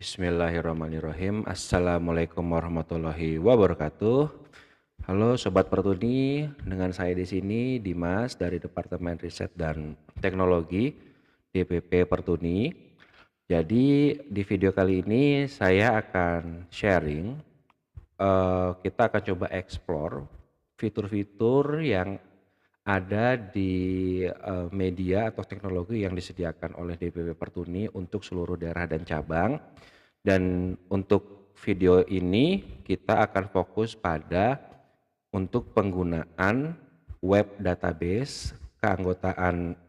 Bismillahirrahmanirrahim. Assalamualaikum warahmatullahi wabarakatuh. Halo Sobat Pertuni, dengan saya di sini Dimas dari Departemen Riset dan Teknologi DPP Pertuni. Jadi di video kali ini saya akan sharing, kita akan coba explore fitur-fitur yang ada di media atau teknologi yang disediakan oleh DPP Pertuni untuk seluruh daerah dan cabang. Dan untuk video ini kita akan fokus pada untuk penggunaan web database keanggotaan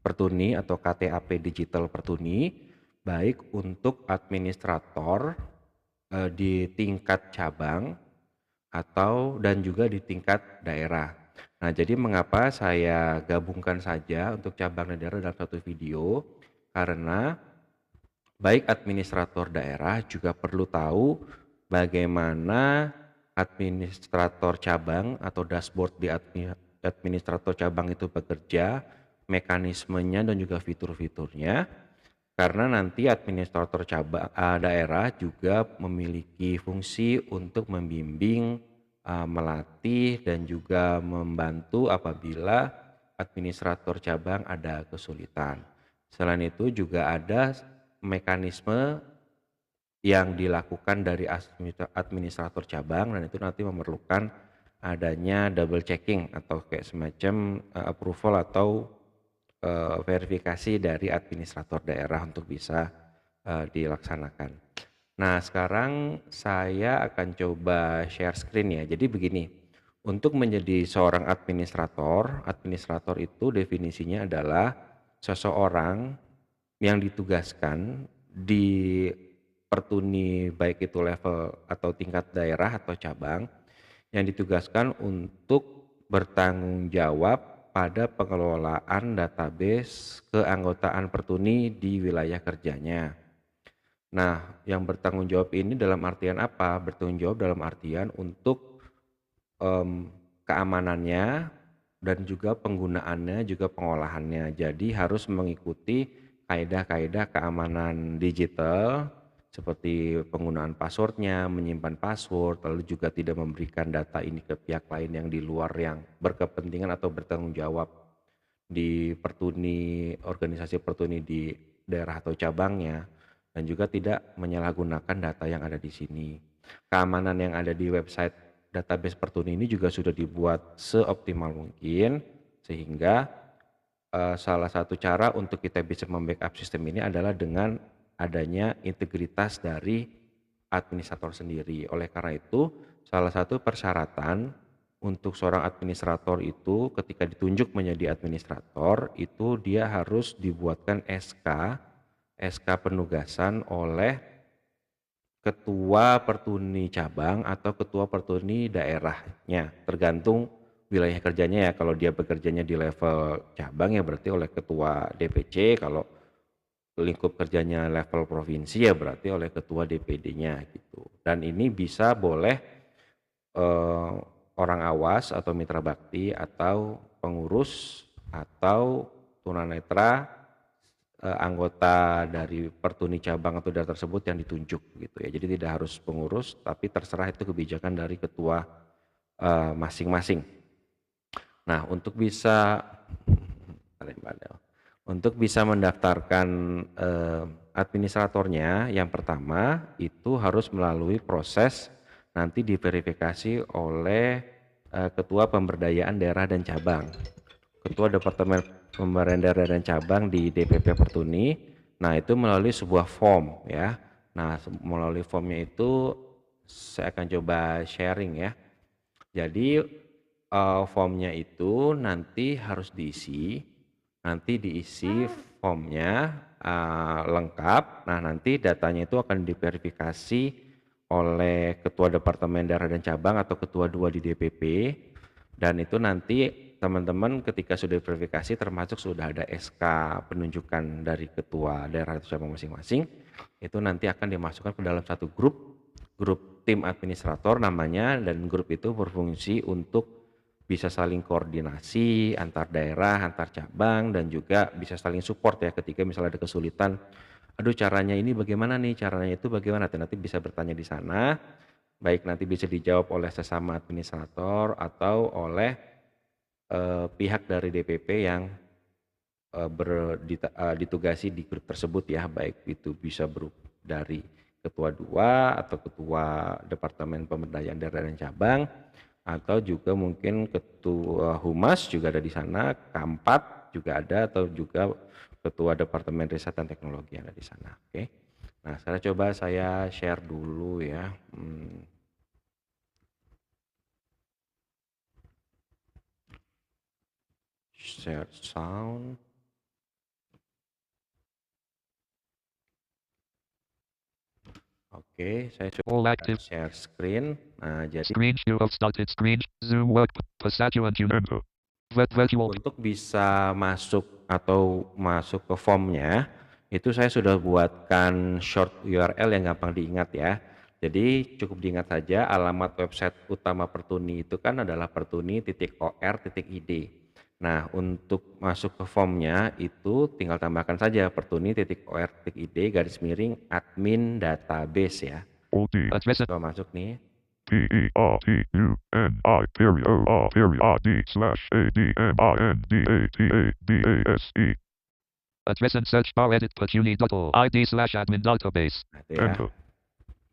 Pertuni atau KTAP Digital Pertuni, baik untuk administrator di tingkat cabang atau dan juga di tingkat daerah. Nah, jadi mengapa saya gabungkan saja untuk cabang dan daerah dalam satu video? Karena baik administrator daerah juga perlu tahu bagaimana administrator cabang atau dashboard di administrator cabang itu bekerja, mekanismenya dan juga fitur-fiturnya. Karena nanti administrator cabang daerah juga memiliki fungsi untuk membimbing, melatih dan juga membantu apabila administrator cabang ada kesulitan. Selain itu juga ada mekanisme yang dilakukan dari administrator cabang, dan itu nanti memerlukan adanya double checking atau kayak semacam approval atau verifikasi dari administrator daerah untuk bisa dilaksanakan. Nah, sekarang saya akan coba share screen ya. Jadi begini, untuk menjadi seorang administrator itu definisinya adalah seseorang yang ditugaskan di Pertuni, baik itu level atau tingkat daerah atau cabang, yang ditugaskan untuk bertanggung jawab pada pengelolaan database keanggotaan Pertuni di wilayah kerjanya. Nah, yang bertanggung jawab ini dalam artian apa? Bertanggung jawab dalam artian untuk keamanannya dan juga penggunaannya, juga pengolahannya. Jadi harus mengikuti kaidah-kaidah keamanan digital seperti penggunaan passwordnya, menyimpan password, lalu juga tidak memberikan data ini ke pihak lain yang di luar yang berkepentingan atau bertanggung jawab di Pertuni, organisasi Pertuni di daerah atau cabangnya, dan juga tidak menyalahgunakan data yang ada di sini. Keamanan yang ada di website database Pertuni ini juga sudah dibuat seoptimal mungkin, sehingga salah satu cara untuk kita bisa membackup sistem ini adalah dengan adanya integritas dari administrator sendiri. Oleh karena itu, salah satu persyaratan untuk seorang administrator itu ketika ditunjuk menjadi administrator itu dia harus dibuatkan SK penugasan oleh ketua Pertuni cabang atau ketua Pertuni daerahnya, tergantung wilayah kerjanya ya. Kalau dia bekerjanya di level cabang ya berarti oleh ketua DPC, kalau lingkup kerjanya level provinsi ya berarti oleh ketua DPD-nya gitu. Dan ini bisa boleh orang awas atau mitra bakti atau pengurus atau tunanetra anggota dari Pertuni cabang atau daerah tersebut yang ditunjuk gitu ya. Jadi tidak harus pengurus, tapi terserah itu kebijakan dari ketua masing-masing. Nah, untuk bisa mendaftarkan administratornya, yang pertama itu harus melalui proses nanti diverifikasi oleh ketua pemberdayaan daerah dan cabang, ketua Departemen Pemberdayaan Daerah dan Cabang di DPP Pertuni. Nah, itu melalui sebuah form ya. Nah, melalui formnya itu saya akan coba sharing ya. Jadi formnya itu nanti harus diisi. Nanti diisi formnya lengkap. Nah, nanti datanya itu akan diverifikasi oleh ketua Departemen Daerah dan Cabang atau ketua 2 di DPP. Dan itu nanti teman-teman ketika sudah verifikasi termasuk sudah ada SK penunjukan dari ketua daerah atau cabang masing-masing, itu nanti akan dimasukkan ke dalam satu grup tim administrator namanya, dan grup itu berfungsi untuk bisa saling koordinasi antar daerah, antar cabang, dan juga bisa saling support ya ketika misalnya ada kesulitan aduh caranya ini bagaimana nih, caranya itu bagaimana, nanti bisa bertanya di sana, baik nanti bisa dijawab oleh sesama administrator atau oleh pihak dari DPP yang ditugasi di grup tersebut ya, baik itu bisa dari ketua 2 atau ketua Departemen Pemberdayaan Daerah dan Cabang, atau juga mungkin ketua Humas juga ada di sana, Kampat juga ada, atau juga ketua Departemen Riset dan Teknologi yang ada di sana. Oke. Nah, sekarang coba saya share dulu ya. Share sound. Oke, saya coba share screen. Nah, jadi screen view of started screen Zoom work Passaggio and virtual untuk bisa masuk atau masuk ke formnya itu saya sudah buatkan short URL yang gampang diingat ya. Jadi cukup diingat saja alamat website utama Pertuni itu kan adalah pertuni.or.id. Nah, untuk masuk ke formnya itu tinggal tambahkan saja pertuni.or.id /admin database ya. address Coba masuk nih. PERTUNI/ADMINDATABASE. Address and search bar edit pertuni.id/admin database. Nah, itu ya.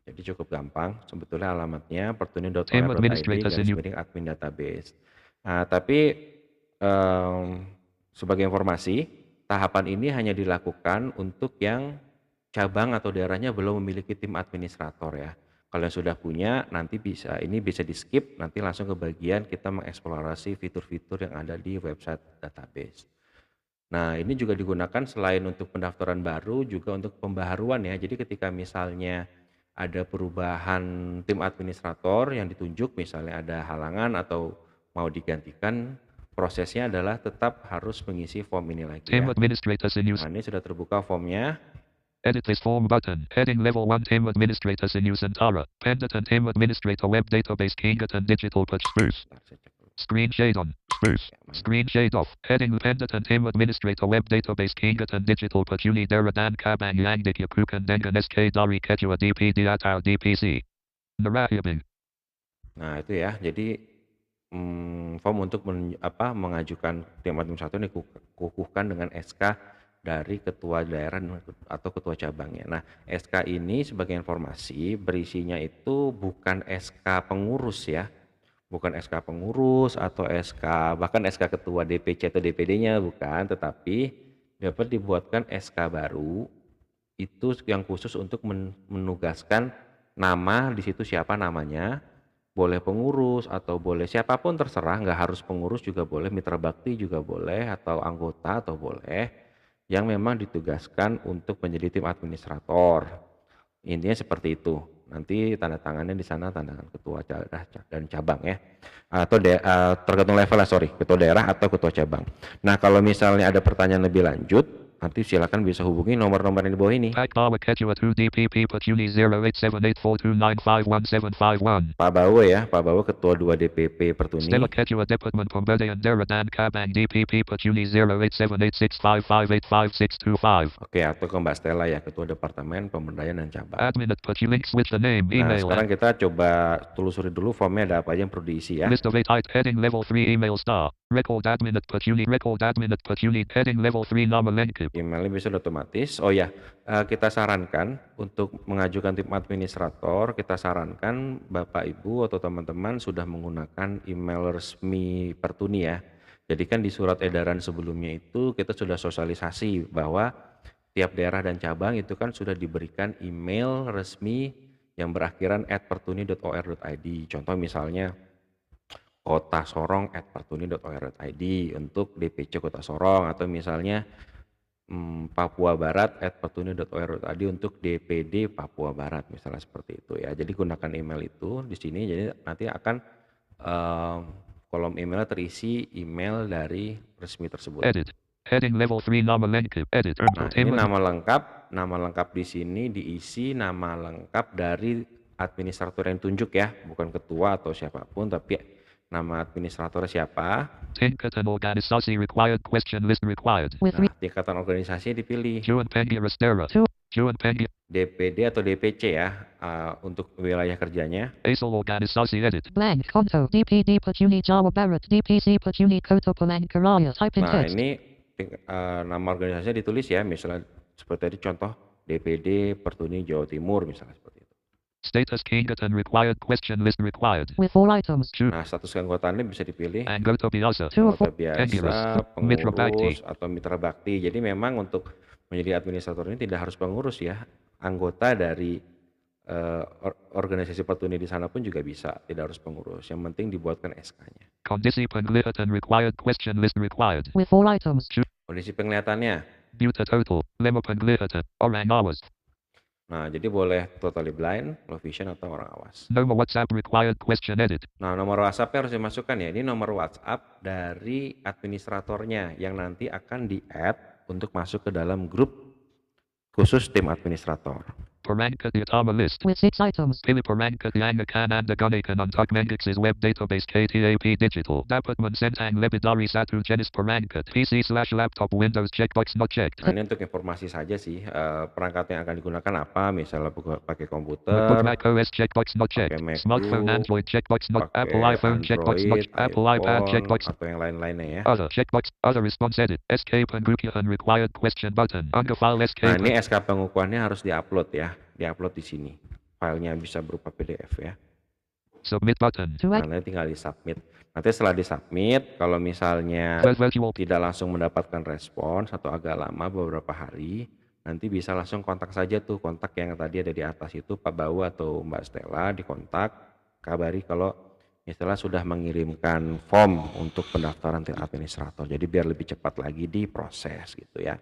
Jadi cukup gampang sebetulnya alamatnya pertuni.or.id /admin database. Nah, tapi sebagai informasi, tahapan ini hanya dilakukan untuk yang cabang atau daerahnya belum memiliki tim administrator ya. Kalau yang sudah punya nanti bisa di skip, nanti langsung ke bagian kita mengeksplorasi fitur-fitur yang ada di website database. Nah, ini juga digunakan selain untuk pendaftaran baru juga untuk pembaharuan ya. Jadi ketika misalnya ada perubahan tim administrator yang ditunjuk, misalnya ada halangan atau mau digantikan, prosesnya adalah tetap harus mengisi form ini lagi ya. Nah, ini sudah terbuka formnya. Edit this form button. Heading level 1 Team Administrators in Nusantara. Pendant and Team Administrator Web Database Kingat and Digital Patch Space. Screen shade on. Space. Screen shade off. Heading Pendant and Team Administrator Web Database Kingat and Digital Patch Uni Deradan Kabang Yangdik Yapukan Dengan SK Dari Ketua DP Atau DPC. Narahibing. Nah, itu ya. Jadi form untuk mengajukan tim administrator dikukuhkan dengan SK dari ketua daerah atau ketua cabangnya. Nah, SK ini sebagai informasi berisinya itu bukan SK pengurus ya, bukan SK pengurus atau SK bahkan SK ketua DPC atau DPD-nya bukan, tetapi dapat dibuatkan SK baru itu yang khusus untuk menugaskan nama di situ siapa namanya, boleh pengurus atau boleh siapapun terserah, nggak harus pengurus juga boleh, mitra bakti juga boleh atau anggota atau boleh, yang memang ditugaskan untuk menjadi tim administrator. Intinya seperti itu. Nanti tanda tangannya di sana tanda tangan ketua daerah dan cabang ya. Atau tergantung level lah, ketua daerah atau ketua cabang. Nah, kalau misalnya ada pertanyaan lebih lanjut, nanti silakan bisa hubungi nomor-nomor yang di bawah ini. Pak Bawo ya, Pak Bawo ketua 2 DPP Pertuni. Stella Ketua Departemen Pemberdayaan Daerah dan Cabang DPP Pertuni 087865585625. Oke, atau ke Mbak Stella ya, ketua Departemen Pemberdayaan dan Cabang. Admin at Pertuni switch the name, Nah, email. sekarang kita coba telusuri dulu formnya ada apa aja yang perlu diisi ya. List of 8 heading level 3 email star. Record admin at Pertuni heading level 3 nama lengkap. Emailnya bisa otomatis. Oh ya, kita sarankan untuk mengajukan tim administrator, kita sarankan Bapak Ibu atau teman-teman sudah menggunakan email resmi Pertuni ya. Jadi kan di surat edaran sebelumnya itu kita sudah sosialisasi bahwa tiap daerah dan cabang itu kan sudah diberikan email resmi yang berakhiran @pertuni.or.id. Contoh misalnya Kota Sorong @pertuni.or.id untuk DPC Kota Sorong, atau misalnya Papua Barat @pertuni.or.id untuk DPD Papua Barat, misalnya seperti itu ya. Jadi gunakan email itu di sini, jadi nanti akan kolom email terisi email dari resmi tersebut. Edit. Heading level 3 nama lengkap. Edit. Nah, ini nama lengkap. Nama lengkap di sini diisi nama lengkap dari administrator yang tunjuk ya, bukan ketua atau siapapun, tapi nama administrator siapa. Tingkatan organisasi required, question list required. Nah, tingkatan organisasi dipilih. Juan Pengi Restera. Juan Pengi. DPD atau DPC ya, untuk wilayah kerjanya. Asal organisasi edit. Blank. Konto. DPD Pecuni Jawa Barat. DPC Pecuni Kota Palangkaraya. Type in Nah, text. ini nama organisasinya ditulis ya, misalnya seperti tadi contoh DPD Pertuni Jawa Timur misalnya seperti itu. Status keanggotaan required. Question list required. With 4 items. Nah, status keanggotaannya bisa dipilih Anggota biasa. anggota biasa, Mitra bakti. pengurus, atau mitra bakti. Jadi memang untuk menjadi administrator ini tidak harus pengurus ya. Anggota dari organisasi Pertuni di sana pun juga bisa, tidak harus pengurus. Yang penting dibuatkan SK-nya. Kondisi penglihatan required. Question list required. With 4 items. Kondisi penglihatannya. Buta total. Lema penglihatan. Orang awas. Nah, jadi boleh totally blind, low vision, atau orang awas. Nomor WhatsApp required. Question edit. Nah, nomor WhatsApp harus dimasukkan ya. Ini nomor WhatsApp dari administratornya yang nanti akan di-add untuk masuk ke dalam grup khusus tim administrator. Perangkat utama list. With 6 items. Pilih perangkat yang akan Anda gunakan untuk mengakses web database KTAP Digital. Dapat mensentang lebih dari satu jenis perangkat. PC/laptop Windows checkbox not checked. Nah, ini untuk informasi saja sih, perangkat yang akan digunakan apa, misalnya pakai komputer, MacBook Mac OS checkbox not checked. pakai MacBook, Smartphone Android checkbox not. pakai Apple iPhone checkbox not. Android, Apple iPad iPhone, checkbox. atau yang lain-lainnya ya. Other checkbox. Other response edit. SK pengukuhan required question button. Unggah file SK. Nah, ini SK pengukuhannya harus diupload ya, diupload di sini. Filenya bisa berupa PDF ya. Submit button. To Nah, nanti tinggal di submit. Nanti setelah di submit, kalau misalnya Virtual. tidak langsung mendapatkan respons atau agak lama beberapa hari, nanti bisa langsung kontak saja tuh, kontak yang tadi ada di atas itu, Pak Bau atau Mbak Stella, dikontak, kabari kalau misalnya sudah mengirimkan form untuk pendaftaran tim administrator. Jadi biar lebih cepat lagi diproses gitu ya.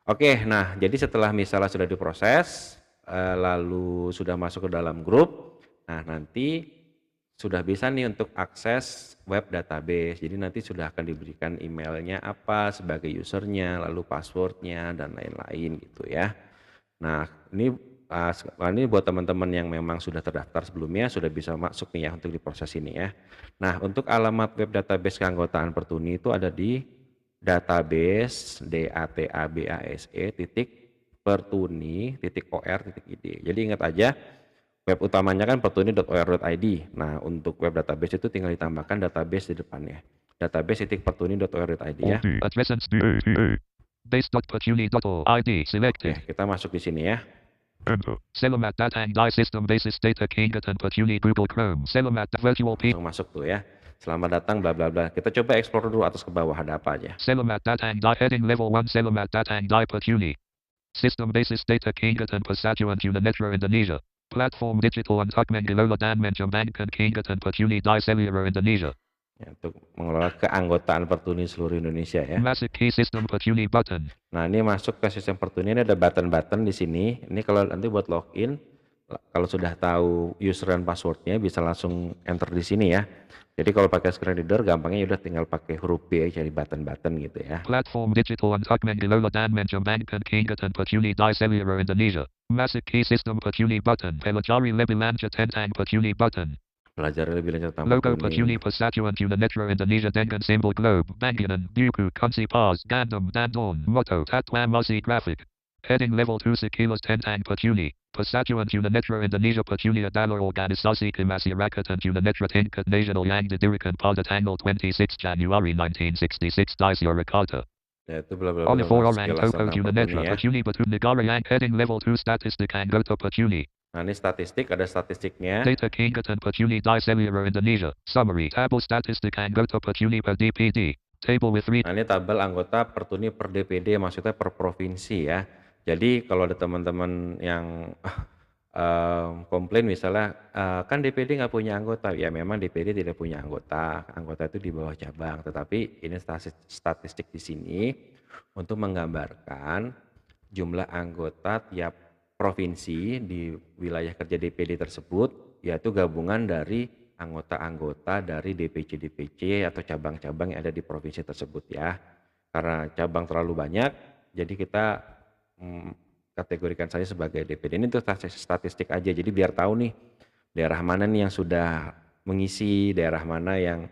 Oke, nah jadi setelah misalnya sudah diproses, lalu sudah masuk ke dalam grup, nah nanti sudah bisa nih untuk akses web database. Jadi nanti sudah akan diberikan emailnya apa sebagai usernya, lalu passwordnya dan lain-lain gitu ya. Nah ini buat teman-teman yang memang sudah terdaftar sebelumnya sudah bisa masuk nih ya untuk diproses ini ya. Nah, untuk alamat web database keanggotaan Pertuni itu ada di database database.pertuni.or.id. Jadi ingat aja web utamanya kan pertuni.or.id. Nah, untuk web database itu tinggal ditambahkan database di depannya. database.pertuni.or.id ya. Base.pertuni.id selected. Oke, kita masuk di sini ya. Enter. Selamat datang di sistem basis data keanggotaan Pertuni Google Chrome. Selamat virtual P. Langsung masuk tuh ya. Selamat datang bla bla bla. Kita coba explore dulu atas ke bawah ada apa aja. Selamat datang di heading level 1. Selamat datang di Pertuni. Sistem basis data keanggotaan Persatuan Tunanetra Indonesia. Platform digital untuk mengelola dan menjembangkan keanggotaan Pertuni di seluruh Indonesia. Ya, untuk mengelola keanggotaan Pertuni seluruh Indonesia ya. Masuk ke sistem Pertuni button. Nah, ini masuk ke sistem Pertuni, ini ada button-button di sini. Ini kalau nanti buat login, kalau sudah tahu user dan passwordnya bisa langsung enter di sini ya. Jadi kalau pakai screen reader gampangnya udah tinggal pakai huruf B aja di button-button gitu ya. Platform digital untuk mengelola dan menjembangkan keanggotaan Pertuni di seluruh Indonesia. Masuk ke sistem Pertuni button. Pelajari lebih lanjut tentang Pertuni button. Belajar lebih lanjut tentang Logo Pertuni Persatuan Tunanetra Indonesia dengan simbol globe, bangunan, buku, kunci pos, gandum, dan daun, moto, tatwa musik grafik. Heading level 2 sekilas tentang Pertuni. Persatuan Tunanetra Indonesia Pertuni adalah organisasi kemasyarakatan tunanetra tingkat nasional yang didirikan pada tanggal 26 Januari 1966 di Surakarta. Ya, itu bla bla Oleh bla, orang sekilas toko tentang tunanetra Pertuni ya. Pertuni batu negara yang heading level 2 statistik anggota Pertuni. Nah, ini statistik, ada statistiknya. Data keanggotaan Pertuni di seluruh Indonesia. Summary. Tabel statistik anggota Pertuni per DPD. Table with 3. Nah, ini tabel anggota Pertuni per DPD, maksudnya per provinsi ya. Jadi kalau ada teman-teman yang komplain misalnya, kan DPD nggak punya anggota. Ya memang DPD tidak punya anggota. Anggota itu di bawah cabang. Tetapi ini statistik di sini untuk menggambarkan jumlah anggota tiap provinsi di wilayah kerja DPD tersebut, yaitu gabungan dari anggota-anggota dari DPC-DPC atau cabang-cabang yang ada di provinsi tersebut ya. Karena cabang terlalu banyak, jadi kita kategorikan saja sebagai DPD. Ini tuh statistik aja, jadi biar tahu nih daerah mana nih yang sudah mengisi, daerah mana yang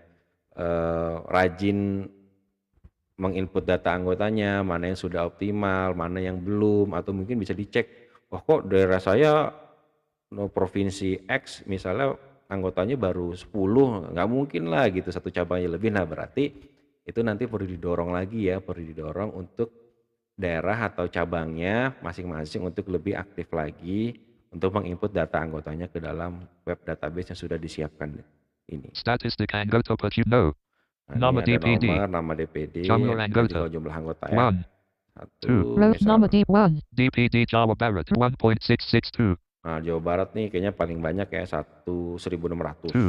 rajin menginput data anggotanya, mana yang sudah optimal, mana yang belum, atau mungkin bisa dicek, oh kok daerah saya provinsi X misalnya anggotanya baru 10, nggak mungkin lah gitu satu cabangnya lebih. Nah berarti itu nanti perlu didorong lagi ya, perlu didorong untuk daerah atau cabangnya masing-masing untuk lebih aktif lagi untuk menginput data anggotanya ke dalam web database yang sudah disiapkan ini. Statistic anggota Pecuno. Nah, Nama ini ada DPD. nomor, nama DPD, Jumlah nanti anggota. kalau jumlah anggota ya. 1. Satu, Road number misal. D1. DPD Jawa Barat 1.662. Nah, Jawa Barat nih kayaknya paling banyak ya 1.600 2.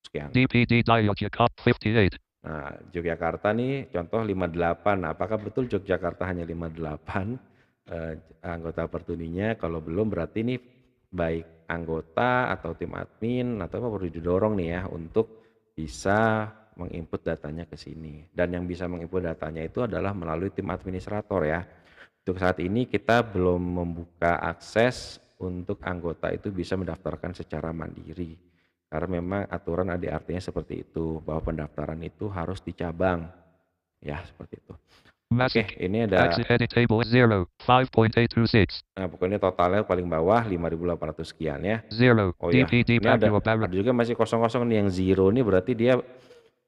sekian. DPD Yogyakarta 58. Nah, Yogyakarta nih contoh 58. Nah, apakah betul Yogyakarta hanya 58 anggota Pertuninya? Kalau belum berarti nih baik anggota atau tim admin atau apa perlu didorong nih ya untuk bisa menginput datanya ke sini. Dan yang bisa menginput datanya itu adalah melalui tim administrator ya. Untuk saat ini kita belum membuka akses untuk anggota itu bisa mendaftarkan secara mandiri. Karena memang aturan ADART-nya seperti itu, bahwa pendaftaran itu harus di cabang. Ya, seperti itu. Oke, ini ada, Exit edit table 0. 5.826. nah pokoknya totalnya paling bawah 5.800 sekian ya. 0. Oh ya, DPD ini ada Papua Barat. juga masih kosong-kosong nih yang zero nih berarti dia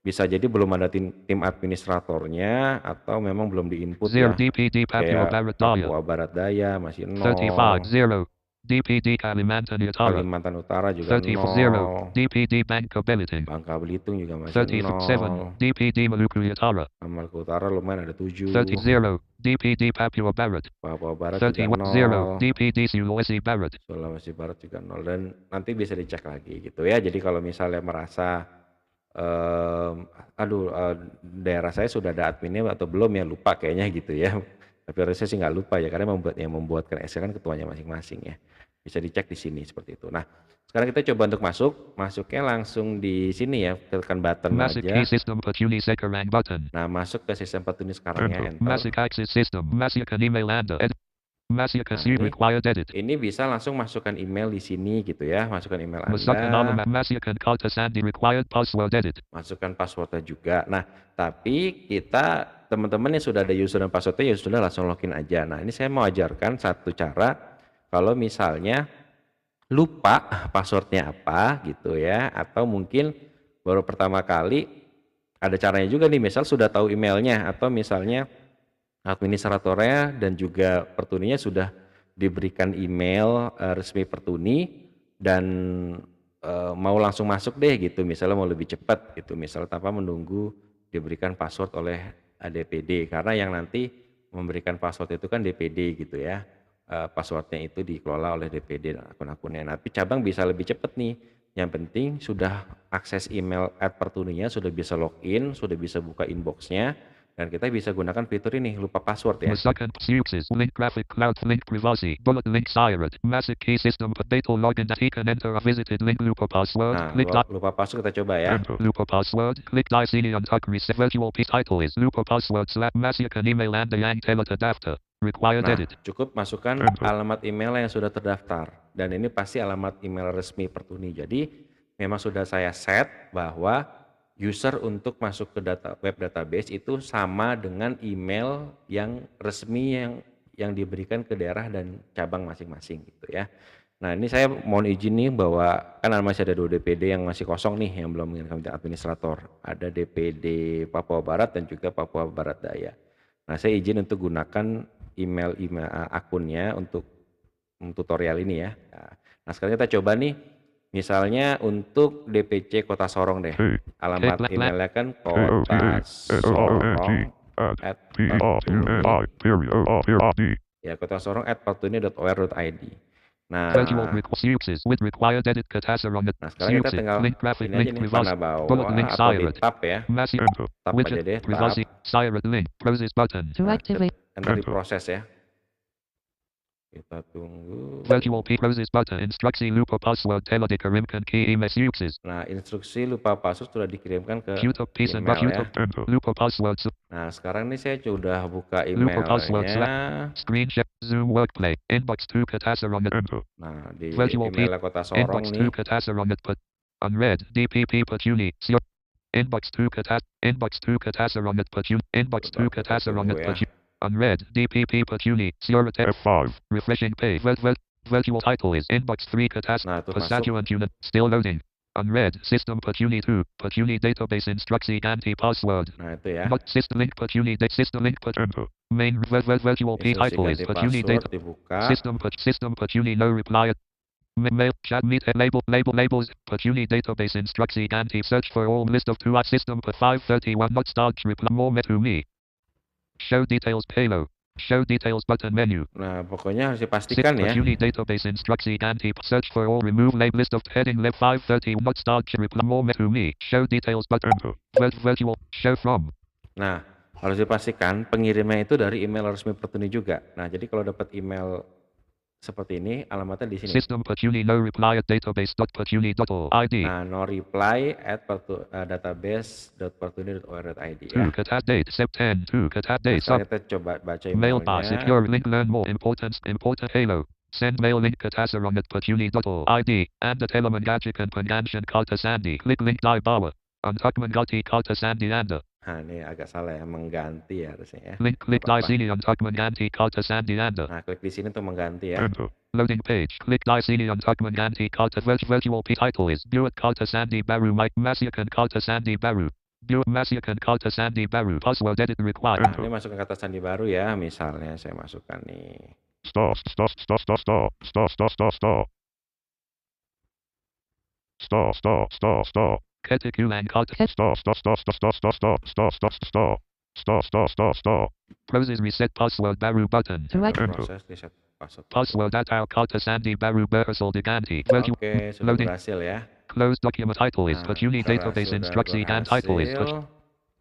bisa jadi belum ada tim administratornya atau memang belum diinput 0. ya. DPD Papua Kayak Barat Daya. Papua Barat Daya masih 35. 0. 0. DPD Kalimantan Utara. Kalimantan Utara juga 34. 0. 0. DPD Bangka Belitung. Bangka Belitung juga masih 37. 0. DPD Maluku Utara. Maluku Utara lumayan ada 7. 30. DPD Papua Barat. Papua Barat juga 31. 0. 0. DPD Sulawesi Barat. Sulawesi Barat juga 0 dan nanti bisa dicek lagi gitu ya. Jadi kalau misalnya merasa daerah saya sudah ada adminnya atau belum ya, lupa kayaknya gitu ya. Tapi harusnya sih nggak lupa ya, karena membuatkan SK kan ketuanya masing-masing ya. Bisa dicek di sini seperti itu. Nah, sekarang kita coba untuk masuknya langsung di sini ya, tekan button Masuk aja. ke sistem Petuni sekarang button. Nah, masuk ke sistem Petuni sekarang ya, enter. Masuk access system. Masukkan email Anda. Masukkan suite required edit. Ini bisa langsung masukkan email di sini gitu ya, masukkan email Masukkan Anda. nama, masukkan kata sandi required password edit. Masukkan passwordnya juga. Nah, tapi kita teman-teman yang sudah ada user dan passwordnya ya sudah langsung login aja. Nah, ini saya mau ajarkan satu cara kalau misalnya lupa passwordnya apa gitu ya, atau mungkin baru pertama kali, ada caranya juga nih, misal sudah tahu emailnya atau misalnya administratornya dan juga Pertuninya sudah diberikan email resmi Pertuni dan mau langsung masuk deh gitu, misalnya mau lebih cepat gitu, misalnya tanpa menunggu diberikan password oleh DPD, karena yang nanti memberikan password itu kan DPD gitu ya. Passwordnya itu dikelola oleh DPD dan akun-akunnya. Tapi cabang bisa lebih cepat nih. Yang penting sudah akses email @pertuninya, sudah bisa login, sudah bisa buka inboxnya, dan kita bisa gunakan fitur ini, lupa password ya. Masukkan uses link graphic cloud link privacy bullet link sired masuk key system data login that he can enter a visited link lupa password. Nah, Click lupa password kita coba ya. lupa password. Click die sini untuk reset virtual piece title is lupa password masukkan email Anda yang telah terdaftar. Required Nah, edit. cukup masukkan alamat email yang sudah terdaftar, dan ini pasti alamat email resmi Pertuni. Jadi memang sudah saya set bahwa user untuk masuk ke web database itu sama dengan email yang resmi yang diberikan ke daerah dan cabang masing-masing gitu ya. Nah, ini saya mohon izin nih bahwa kan masih ada 2 DPD yang masih kosong nih, yang belum mengirimkan administrator. Ada DPD Papua Barat dan juga Papua Barat Daya. Nah, saya izin untuk gunakan email akunnya untuk tutorial ini ya. Nah, sekarang kita coba nih, misalnya untuk DPC Kota Sorong deh. Alamat emailnya kan kotasorong ya, kotasorong@pertuni.or.id. Nah, sekarang kita tinggal ini aja nih, panah bawah atau di tab ya. Tab aja deh, tab. To activate. Enter di proses ya. Kita tunggu. Virtual process button instruksi lupa password telah dikirimkan ke email uses. Nah, instruksi lupa password sudah dikirimkan ke YouTube piece email ya. Lupa password. Nah, sekarang nih saya sudah buka Lupa password. emailnya. Screenshot Zoom workplay inbox 2 Katasarangat. Nah, di Virtual email Kota Sorong inbox nih. 2 Katasarangat put unread DPP Petuni Inbox 2 Katasarongat Pachuni. Inbox 2 Katasarongat ya. Pachuni. Unread. DPP Pachuni. Siorate F5. Refreshing page. Virtual title is Inbox 3 Nah, itu masuk. Pasajuan Unit. Still loading. Unread. System Pachuni 2. Pachuni database instruksi ganti password. Nah, itu ya. Not system link Pachuni system link Enter. Main virtual P Instruksi title is ganti Pachuni password data. dibuka. System Pachuni no reply. Mail chat meet labels Pachuni database instruksi ganti search for all list of 2 system per 531 not start reply more to me. Show details payload. Show details button menu. Nah, pokoknya harus dipastikan ya. Pachuni database instruksi ganti search for all remove label list of heading left 530 not start reply more to me. Show details button virtual show from. Nah, harus dipastikan pengirimnya itu dari email resmi Pertuni juga. Nah, jadi kalau dapat email seperti ini, alamatnya di sini. System Pachuni no reply at database.pachuni.id. Nah, no reply at database.pertuni.or.id ya. Cat date Sept 10 cat date. Nah, kita coba baca Mail pass emailnya. secure link learn more important halo. Send mail link katasarong at pachuni.id and at elemengajikan panganshan kaltasandi. Click link di bawah. Untukman gati kaltasandi anda. Nah, ini agak salah ya, mengganti ya harusnya ya. Link di sini untukman ganti kaltasandi anda. Nah, klik di sini untuk mengganti ya. Loading page. Click di sini untukman ganti virtual P title is Buat kaltasandi baru Mike Masyakan kaltasandi baru. Buat Masyakan kaltasandi baru. Password edit required. Nah, ini masukkan kata sandi baru ya. Misalnya saya masukkan nih. Star. Ketik ulang kata. Star. Process reset password baru button. Proses reset password. Password atau kata sandi baru berhasil diganti. Oke, sudah Loading. berhasil ya. Closed document title is Nah, Pachuni database sudah instruksi dan title is berhasil.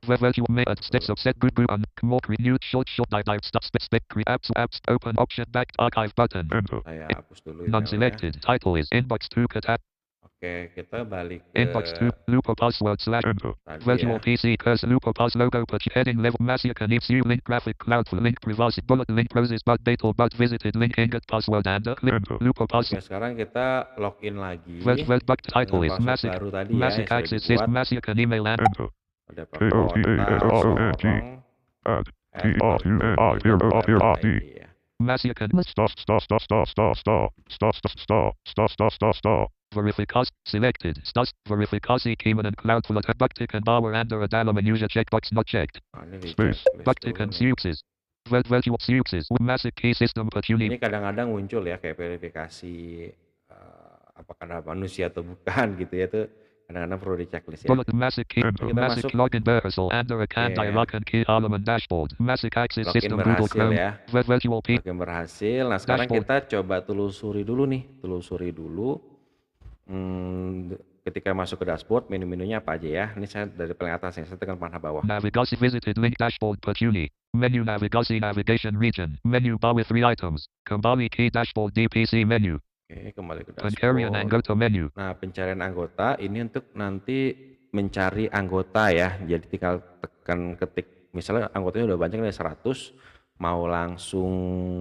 virtual method steps of set group on more renewed short dive stop spec apps open option back archive button. Saya hapus dulu emailnya. Non-selected title is Inbox 2 Katat. Oke, kita balik ke Inbox 2 Lupo password / tadi virtual ya. PC cursor Lupo pass logo page heading level Masyakan if you link graphic cloud for link privacy bullet link process but data but visited link ingot password and click Lupo pass. Oke, sekarang kita login lagi. Back title is Dengan Masik password baru tadi ya, yang sudah access dibuat. is Masyakan email and Ada ya. Masyakan verifikasi selected verifikasi keamanan cloud full baktikan bahwa anda adalah manusia checkbox not checked. Nah, ini di Space. checklist Baktikan dulu nih. sukses. Virtual sukses. Masuk key system Pachuni. Ini kadang-kadang muncul ya kayak verifikasi apakah manusia atau bukan gitu ya, itu kadang-kadang perlu di checklist ya. Bullet masuk key. Kita Masuk masuk. login berhasil. Anda akan Oke. dilakukan key halaman dashboard. Masuk access Login system Google berhasil Chrome. ya. Virtual P. Oke, berhasil. Nah, sekarang Dashboard. kita coba telusuri dulu nih. Ketika masuk ke dashboard, menu-menunya apa aja ya. Ini saya dari paling atas ya, saya tekan panah bawah. Navigasi visited link dashboard Pachuni. Menu navigasi navigation region. Menu bawah 3 items. Kembali key dashboard DPC menu. Oke, kembali ke Pencarian dashboard. anggota menu. Nah, pencarian anggota ini untuk nanti mencari anggota ya. Jadi tinggal tekan ketik, misalnya anggotanya udah banyak nih 100, mau langsung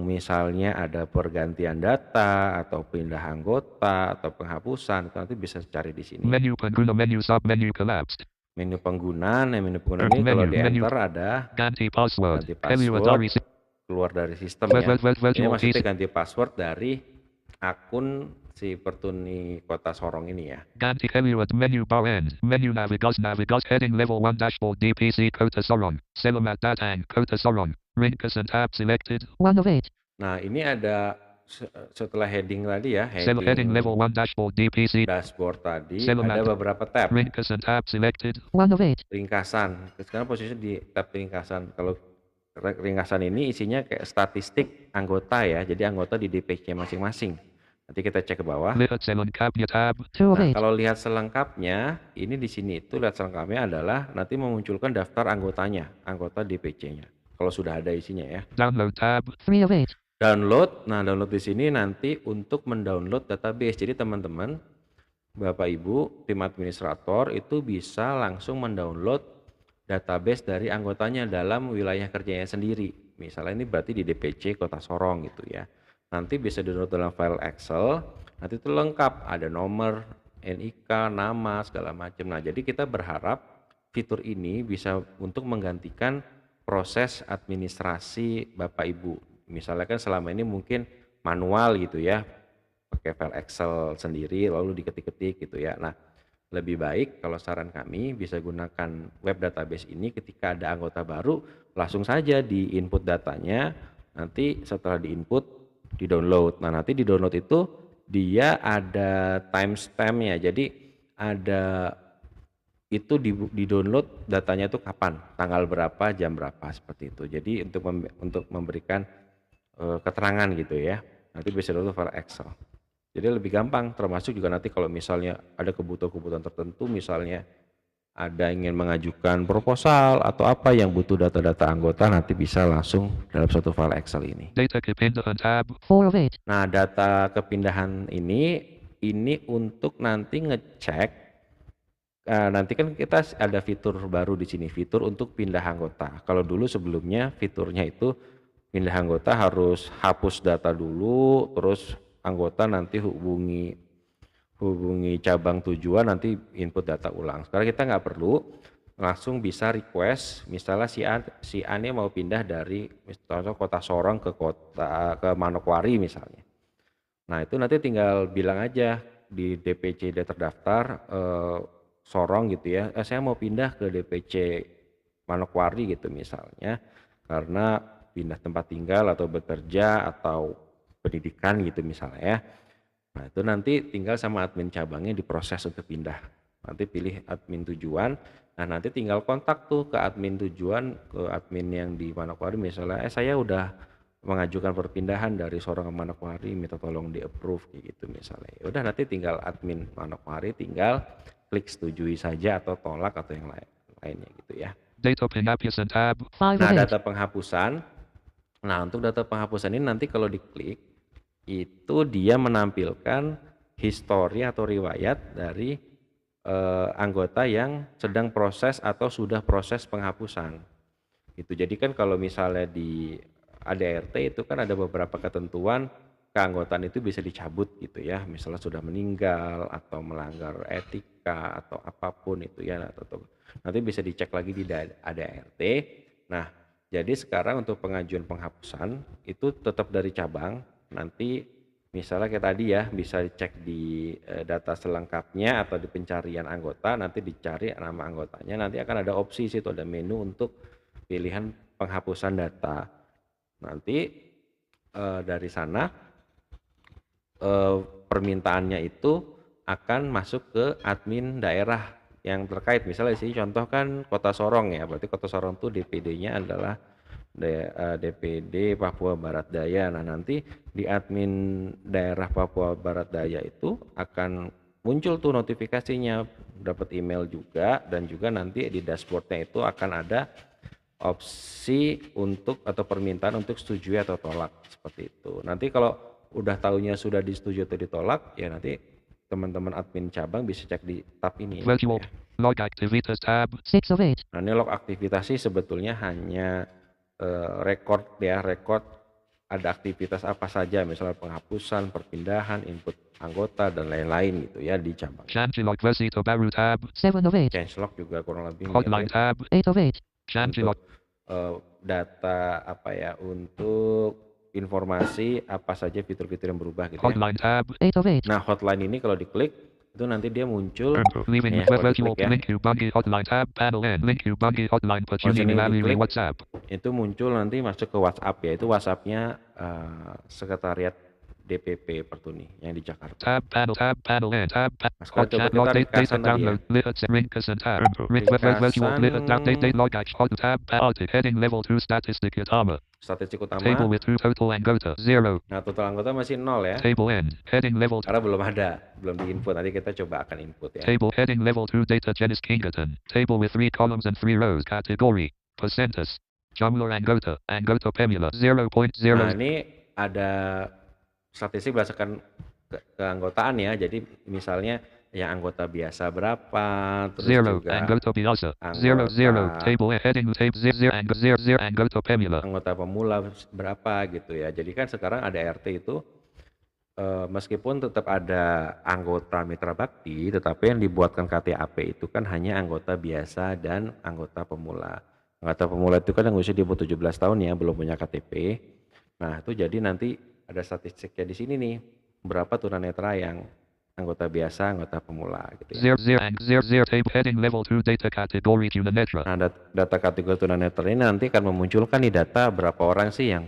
misalnya ada pergantian data atau pindah anggota atau penghapusan, itu nanti bisa cari di sini. Menu pengguna menu sub menu collapsed. Menu pengguna, menu pengguna ini kalau di enter ada Ganti password. ganti Helio password, Adari keluar dari sistem ya. Ini virtual maksudnya PC. ganti password dari akun si Pertuni Kota Sorong ini ya. Ganti Helio at menu bar end. Menu navigas heading level 1 dashboard DPC Kota Sorong. Selamat datang Kota Sorong. Ringkas and tab selected. 1 of 8. Nah, ini ada setelah heading tadi ya, Heading level 1 dashboard DPC. dashboard tadi Selamat. ada beberapa tab. Ringkas and tab selected. 1 of 8. Ringkasan. Sekarang posisinya di tab ringkasan. Kalau ringkasan ini isinya kayak statistik anggota ya. Jadi anggota di DPC masing-masing. Nanti kita cek ke bawah. Lihat selengkapnya tab. 2 of Nah, 8. kalau lihat selengkapnya, ini di sini itu lihat selengkapnya adalah nanti memunculkan daftar anggotanya, anggota DPC-nya. Kalau sudah ada isinya ya. Download tab. 3 of 8. Download. Nah, download di sini nanti untuk mendownload database. Jadi teman-teman, Bapak Ibu, tim administrator itu bisa langsung mendownload database dari anggotanya dalam wilayah kerjanya sendiri. Misalnya ini berarti di DPC Kota Sorong gitu ya. Nanti bisa download dalam file Excel. Nanti itu lengkap, ada nomor, NIK, nama, segala macam. Nah, jadi kita berharap fitur ini bisa untuk menggantikan proses administrasi Bapak Ibu. Misalnya kan selama ini mungkin manual gitu ya, pakai file Excel sendiri lalu diketik-ketik gitu ya. Nah, lebih baik kalau saran kami bisa gunakan web database ini ketika ada anggota baru langsung saja di input datanya, nanti setelah di input di download. Nah, nanti di download itu dia ada timestampnya, jadi ada itu di download datanya itu kapan, tanggal berapa, jam berapa seperti itu. Jadi untuk memberikan keterangan gitu ya, nanti bisa download file Excel. Jadi lebih gampang, termasuk juga nanti kalau misalnya ada kebutuhan-kebutuhan tertentu, misalnya ada ingin mengajukan proposal atau apa yang butuh data-data anggota, nanti bisa langsung dalam satu file Excel ini. Data kepindahan tab. 4 of 8. Nah, data kepindahan ini untuk nanti ngecek. Nanti kan kita ada fitur baru di sini, fitur untuk pindah anggota. Kalau dulu sebelumnya fiturnya itu pindah anggota harus hapus data dulu, terus anggota nanti hubungi cabang tujuan, nanti input data ulang. Sekarang kita nggak perlu, langsung bisa request. Misalnya si A ini mau pindah dari misalnya kota Sorong ke Manokwari misalnya. Nah, itu nanti tinggal bilang aja di DPC dia terdaftar Sorong gitu ya, saya mau pindah ke DPC Manokwari gitu misalnya, karena pindah tempat tinggal atau bekerja atau pendidikan gitu misalnya ya. Nah, itu nanti tinggal sama admin cabangnya diproses untuk pindah. Nanti pilih admin tujuan, nah nanti tinggal kontak tuh ke admin tujuan, ke admin yang di Manokwari misalnya, saya udah mengajukan perpindahan dari Sorong ke Manokwari, minta tolong di approve kayak gitu misalnya. Ya udah, nanti tinggal admin Manokwari tinggal klik setujui saja atau tolak atau yang lainnya gitu ya. Data penghapusan tab. 5 of Nah, 8. data penghapusan. Nah, untuk data penghapusan ini nanti kalau diklik itu dia menampilkan histori atau riwayat dari anggota yang sedang proses atau sudah proses penghapusan. Itu jadi kan kalau misalnya di ADRT itu kan ada beberapa ketentuan keanggotaan itu bisa dicabut gitu ya, misalnya sudah meninggal atau melanggar etika atau apapun itu ya, atau nanti bisa dicek lagi di ADRT. Nah, jadi sekarang untuk pengajuan penghapusan itu tetap dari cabang, nanti misalnya kayak tadi ya, bisa dicek di data selengkapnya atau di pencarian anggota, nanti dicari nama anggotanya, nanti akan ada opsi situ, ada menu untuk pilihan penghapusan data. Nanti dari sana permintaannya itu akan masuk ke admin daerah yang terkait. Misalnya di sini contoh kan Kota Sorong ya, berarti Kota Sorong itu DPD-nya adalah DPD Papua Barat Daya. Nah, nanti di admin daerah Papua Barat Daya itu akan muncul tuh notifikasinya, dapat email juga, dan juga nanti di dashboardnya itu akan ada opsi untuk atau permintaan untuk setuju atau tolak seperti itu. Nanti kalau udah tahunya sudah disetujui atau ditolak, ya nanti teman-teman admin cabang bisa cek di tab ini. Virtual Ya. log activities tab. 6 of 8. Nah, ini log aktivitas sih sebetulnya hanya record ya, record ada aktivitas apa saja, misalnya penghapusan, perpindahan, input anggota dan lain-lain gitu ya di cabang. Changelog versi terbaru tab. 7 of 8. Changelog juga kurang lebih Hotline tab. 8 of 8. Changelog. Data apa ya, untuk informasi apa saja fitur-fitur yang berubah gitu ya. Hotline tab. 8 of 8. Nah, hotline ini kalau diklik itu nanti dia muncul Leaving ya, kalau virtual diklik ya, link Ubuntu hotline tab. Panel N. Link Ubuntu hotline Kalau Pachuni sini Melalui diklik, WhatsApp. itu muncul nanti masuk ke WhatsApp ya, itu WhatsAppnya sekretariat DPP Pertuni yang di Jakarta. Tab panel N tab. Nah, sekarang coba Hot chat kita log date ringkasan tadi ya. download ringkasan tab. Virtual date log hot tab Arctic heading level 2 statistic Yatama. Statistik utama. Table with 2 total anggota 0. Nah, total anggota masih 0 ya, Table N heading level 2. karena belum ada, belum diinput. Nanti kita coba akan input ya. Table heading level 2 data Janice Kingerton. Table with 3 columns and 3 rows. Category percentage. Jumlah anggota Pemula 0.0. Nah, ini ada statistik berdasarkan keanggotaan ya. Jadi misalnya yang anggota biasa berapa, terus 0 juga anggota biasa 0 anggota 0 table heading table 0 anggota Pemula. anggota pemula berapa gitu ya. Jadi kan sekarang ada RT itu meskipun tetap ada anggota mitra bakti, tetapi yang dibuatkan KTAP itu kan hanya anggota biasa dan anggota pemula. Anggota pemula itu kan yang usia di bawah 17 tahun ya, belum punya KTP. Nah, itu jadi nanti ada statistiknya di sini nih, berapa tunanetra yang anggota biasa, anggota pemula gitu ya. 0 table heading level 2 data category tunanetra. Nah, data kategori tunanetra ini nanti akan memunculkan nih data berapa orang sih yang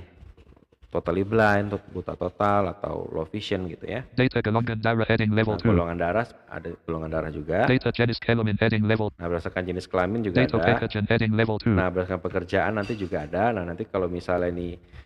totally blind, buta total atau low vision gitu ya. Data golongan darah heading level Nah, 2. golongan darah ada golongan darah juga. Data jenis kelamin heading level. Nah, berdasarkan jenis kelamin juga Data ada. pekerjaan heading level 2. Nah, berdasarkan pekerjaan nanti juga ada. Nah, nanti kalau misalnya ini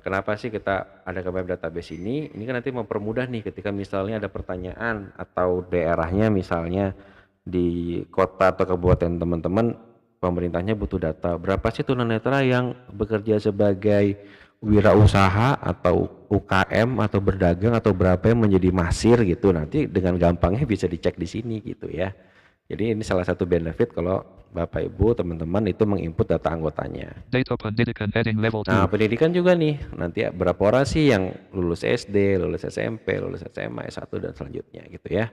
kenapa sih kita ada web database ini? Ini kan nanti mempermudah nih ketika misalnya ada pertanyaan atau daerahnya misalnya di kota atau kabupaten teman-teman, pemerintahnya butuh data berapa sih tunanetra yang bekerja sebagai wirausaha atau UKM atau berdagang atau berapa yang menjadi masir gitu, nanti dengan gampangnya bisa dicek di sini gitu ya. Jadi ini salah satu benefit kalau Bapak Ibu teman-teman itu menginput data anggotanya. Data pendidikan heading level 2. Nah, pendidikan juga nih, nanti berapa orang sih yang lulus SD, lulus SMP, lulus SMA, S1 dan selanjutnya gitu ya.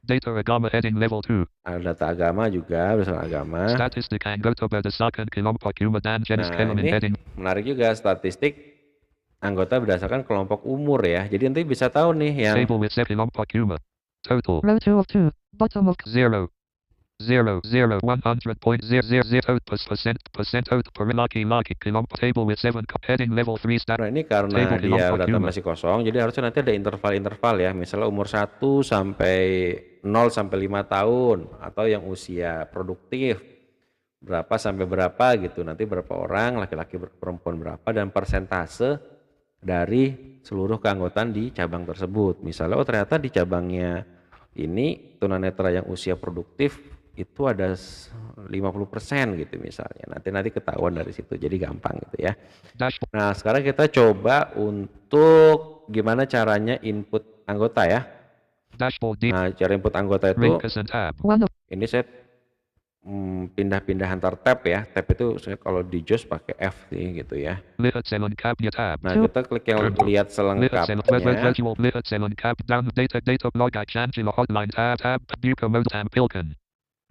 Data agama heading level 2. Ada data agama juga, berdasarkan agama. Statistik anggota berdasarkan kelompok umur dan jenis Nah, kelamin ini heading. menarik juga statistik anggota berdasarkan kelompok umur ya. Jadi nanti bisa tahu nih yang Table with set kelompok umur. Total Row 2 of 2. Bottom of 0. 0, 0, 100.000 percent out per laki kelompok table with 7 heading level 3 stat. Nah, ini karena Table dia kelompok data umur. masih kosong, jadi harusnya nanti ada interval-interval ya. Misalnya umur 1 sampai 0 sampai 5 tahun atau yang usia produktif berapa sampai berapa gitu. Nanti berapa orang, laki-laki perempuan berapa dan persentase dari seluruh keanggotaan di cabang tersebut. Misalnya ternyata di cabangnya ini tunanetra yang usia produktif itu ada 50% gitu misalnya. Nanti ketahuan dari situ. Jadi gampang gitu ya. Dashboard. Nah, sekarang kita coba untuk gimana caranya input anggota ya. Dashboard D. Nah, cara input anggota itu Ringkas and tab. 1 of ini saya pindah-pindah antar tab ya. Tab itu saya kalau di JOS pakai F sih gitu ya. Lihat selengkapnya tab. Nah, kita klik yang lihat selengkapnya. Visual lihat selengkap down data blog Angela hotline tab buka mode tampilkan.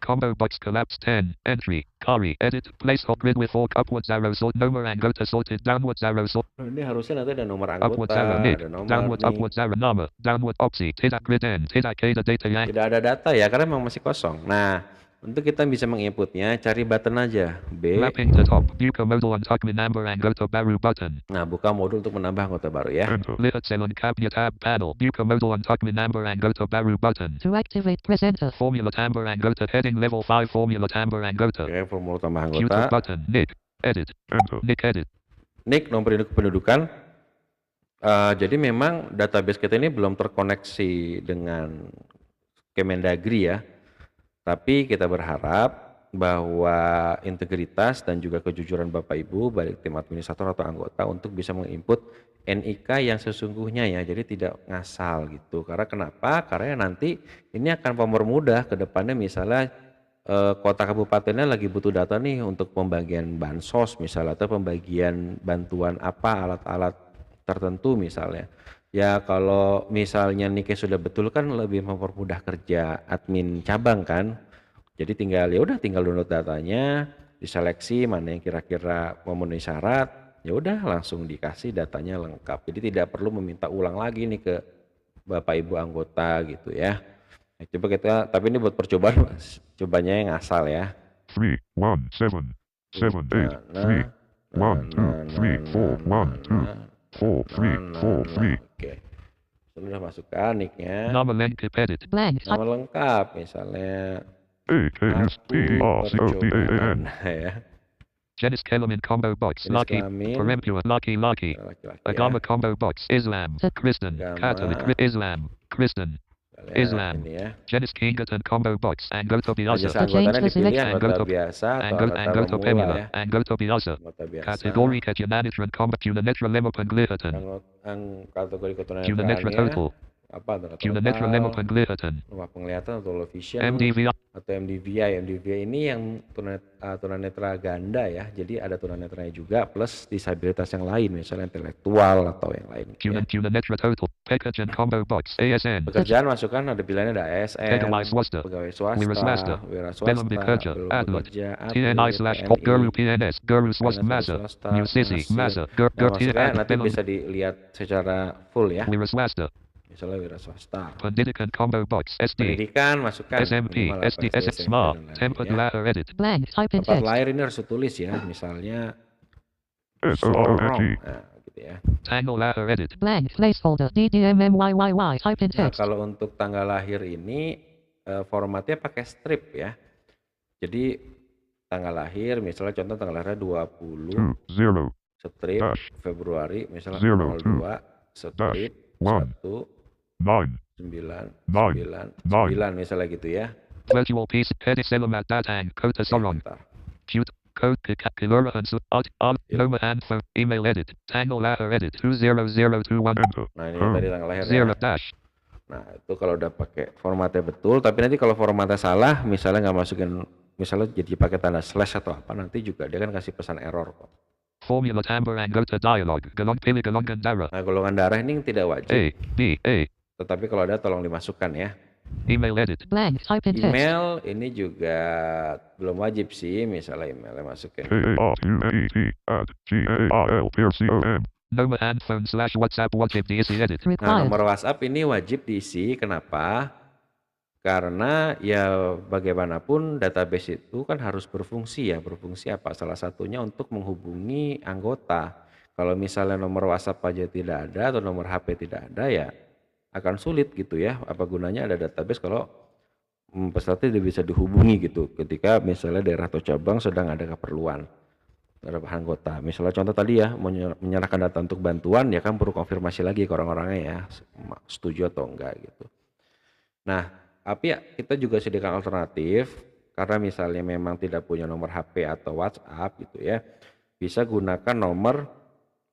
Combo box collapse 10 entry Kari edit place hot grid with fork upwards arrow sort nomor anggota sorted downwards arrow sort. Nah, ini harusnya nanti ada nomor Upwards anggota, arrow nick ada nomor downwards nih. upwards arrow nama downward opsi tidak grid end tidak ada data yang. Tidak ada data ya karena memang masih kosong. Nah, untuk kita bisa menginputnya, cari button aja B. Mapping to top buka modal untuk menambah anggota baru button. Nah, buka modul untuk menambah anggota baru ya. Lihat selengkapnya tab panel buka modal untuk menambah anggota baru button. to activate presenter. Formula tambah anggota heading level 5 formula tambah anggota. Oke, formula tambah Qt anggota. button nick edit nick edit. Nik nomor induk kependudukan. Jadi memang database kita ini belum terkoneksi dengan Kemendagri ya. Tapi kita berharap bahwa integritas dan juga kejujuran Bapak Ibu baik tim administrator atau anggota untuk bisa menginput NIK yang sesungguhnya ya. Jadi tidak ngasal gitu. Karena kenapa? Karena nanti ini akan mempermudah ke depannya misalnya kota kabupatennya lagi butuh data nih untuk pembagian bansos misalnya atau pembagian bantuan apa alat-alat tertentu misalnya. Ya kalau misalnya NIK sudah betul kan lebih mempermudah kerja admin cabang kan. Jadi tinggal download datanya, diseleksi mana yang kira-kira memenuhi syarat, ya udah langsung dikasih datanya lengkap. Jadi tidak perlu meminta ulang lagi nih ke Bapak Ibu anggota gitu ya. Nah, coba kita, tapi ini buat percobaan, cobanya yang asal ya. 3 1 7 7 8 3 1 2 3 4 1 2 4 3 4 3. Oke, sudah masukkan nicknya. Nama lengkap edit. Blank. Nama lengkap misalnya AKSPRCOBAN. percobaan ya. Jenis kelamin combo box Jenis laki kelamin. perempuan laki Laki-laki agama ya. combo box Islam Kristen Agama. Catholic Islam Kristen Misalnya Islam. ini ya. jenis keanggotaan combo box anggota Jenis biasa anggotanya Change the dipilih selection. anggota biasa atau anggota pemula pemula ya. anggota biasa Anggota biasa. kategori kejumanitran combo tunanetra lema penglihatan Kategori tunanetra ketunanetraannya total apa tanda Kilometer level penglihatan. rumah penglihatan atau low vision MDVI. atau MDVI. MDVI ini yang tunanetra ganda ya, jadi ada tunanetranya juga plus disabilitas yang lain, misalnya intelektual atau yang lain ya. Kilometer total package and combo box ASN. Pekerjaan masukkan ada pilihannya, ada ASN, Pegawai swasta, pegawai wira swasta, belum bekerja, belum atlet, bekerja, TNI/POP, guru PNS, guru swasta masa, musisi masa, maksudnya nanti bisa dilihat secara full ya, wira swasta, misalnya wira swasta. pendidikan combo box SD, Pendidikan masukkan SMP, minimal apa, SD, SS smart, template ya. letter edit, Blank. Type in Tempat text. lahir ini harus ditulis ya, misalnya SORG, nah, gitu ya. tanggal letter edit, Blank. Placeholder. DDMMYYY. Type in Nah, text. kalau untuk tanggal lahir ini formatnya pakai strip ya. Jadi tanggal lahir, misalnya contoh tanggal lahirnya 20 0, strip dash, Februari, misalnya 0, 02 strip 1, 1 9, 9 9, 9 misalnya gitu ya. virtual PC, edit selamat datang, kota Sorong, Bentar. cute, code, kelurahan, nomor handphone, email edit, tanggal lahir edit, 20021, enter, Nah ini tadi tanggal lahir 0, ya. dash, Nah itu kalau udah pakai formatnya betul, tapi nanti kalau formatnya salah, misalnya nggak masukin, misalnya jadi pakai tanda slash atau apa, nanti juga dia kan kasih pesan error kok. formula tambah anggota dialog, pilih golongan darah, Nah golongan darah ini tidak wajib, A, B, A, tetapi kalau ada tolong dimasukkan ya. email edit, Blank. Type in text. Email ini juga belum wajib sih, misalnya emailnya masukin. nomor handphone / WhatsApp wajib diisi edit, Nah Required. nomor WhatsApp ini wajib diisi, kenapa? Karena ya bagaimanapun database itu kan harus berfungsi ya, berfungsi apa? Salah satunya untuk menghubungi anggota. Kalau misalnya nomor WhatsApp aja tidak ada atau nomor HP tidak ada ya akan sulit gitu ya. Apa gunanya ada database kalau peserta tidak bisa dihubungi gitu ketika misalnya daerah atau cabang sedang ada keperluan terhadap anggota. Misalnya contoh tadi ya, menyerahkan data untuk bantuan ya kan perlu konfirmasi lagi ke orang-orangnya ya, setuju atau enggak gitu. Nah, tapi ya kita juga sediakan alternatif karena misalnya memang tidak punya nomor HP atau WhatsApp gitu ya, bisa gunakan nomor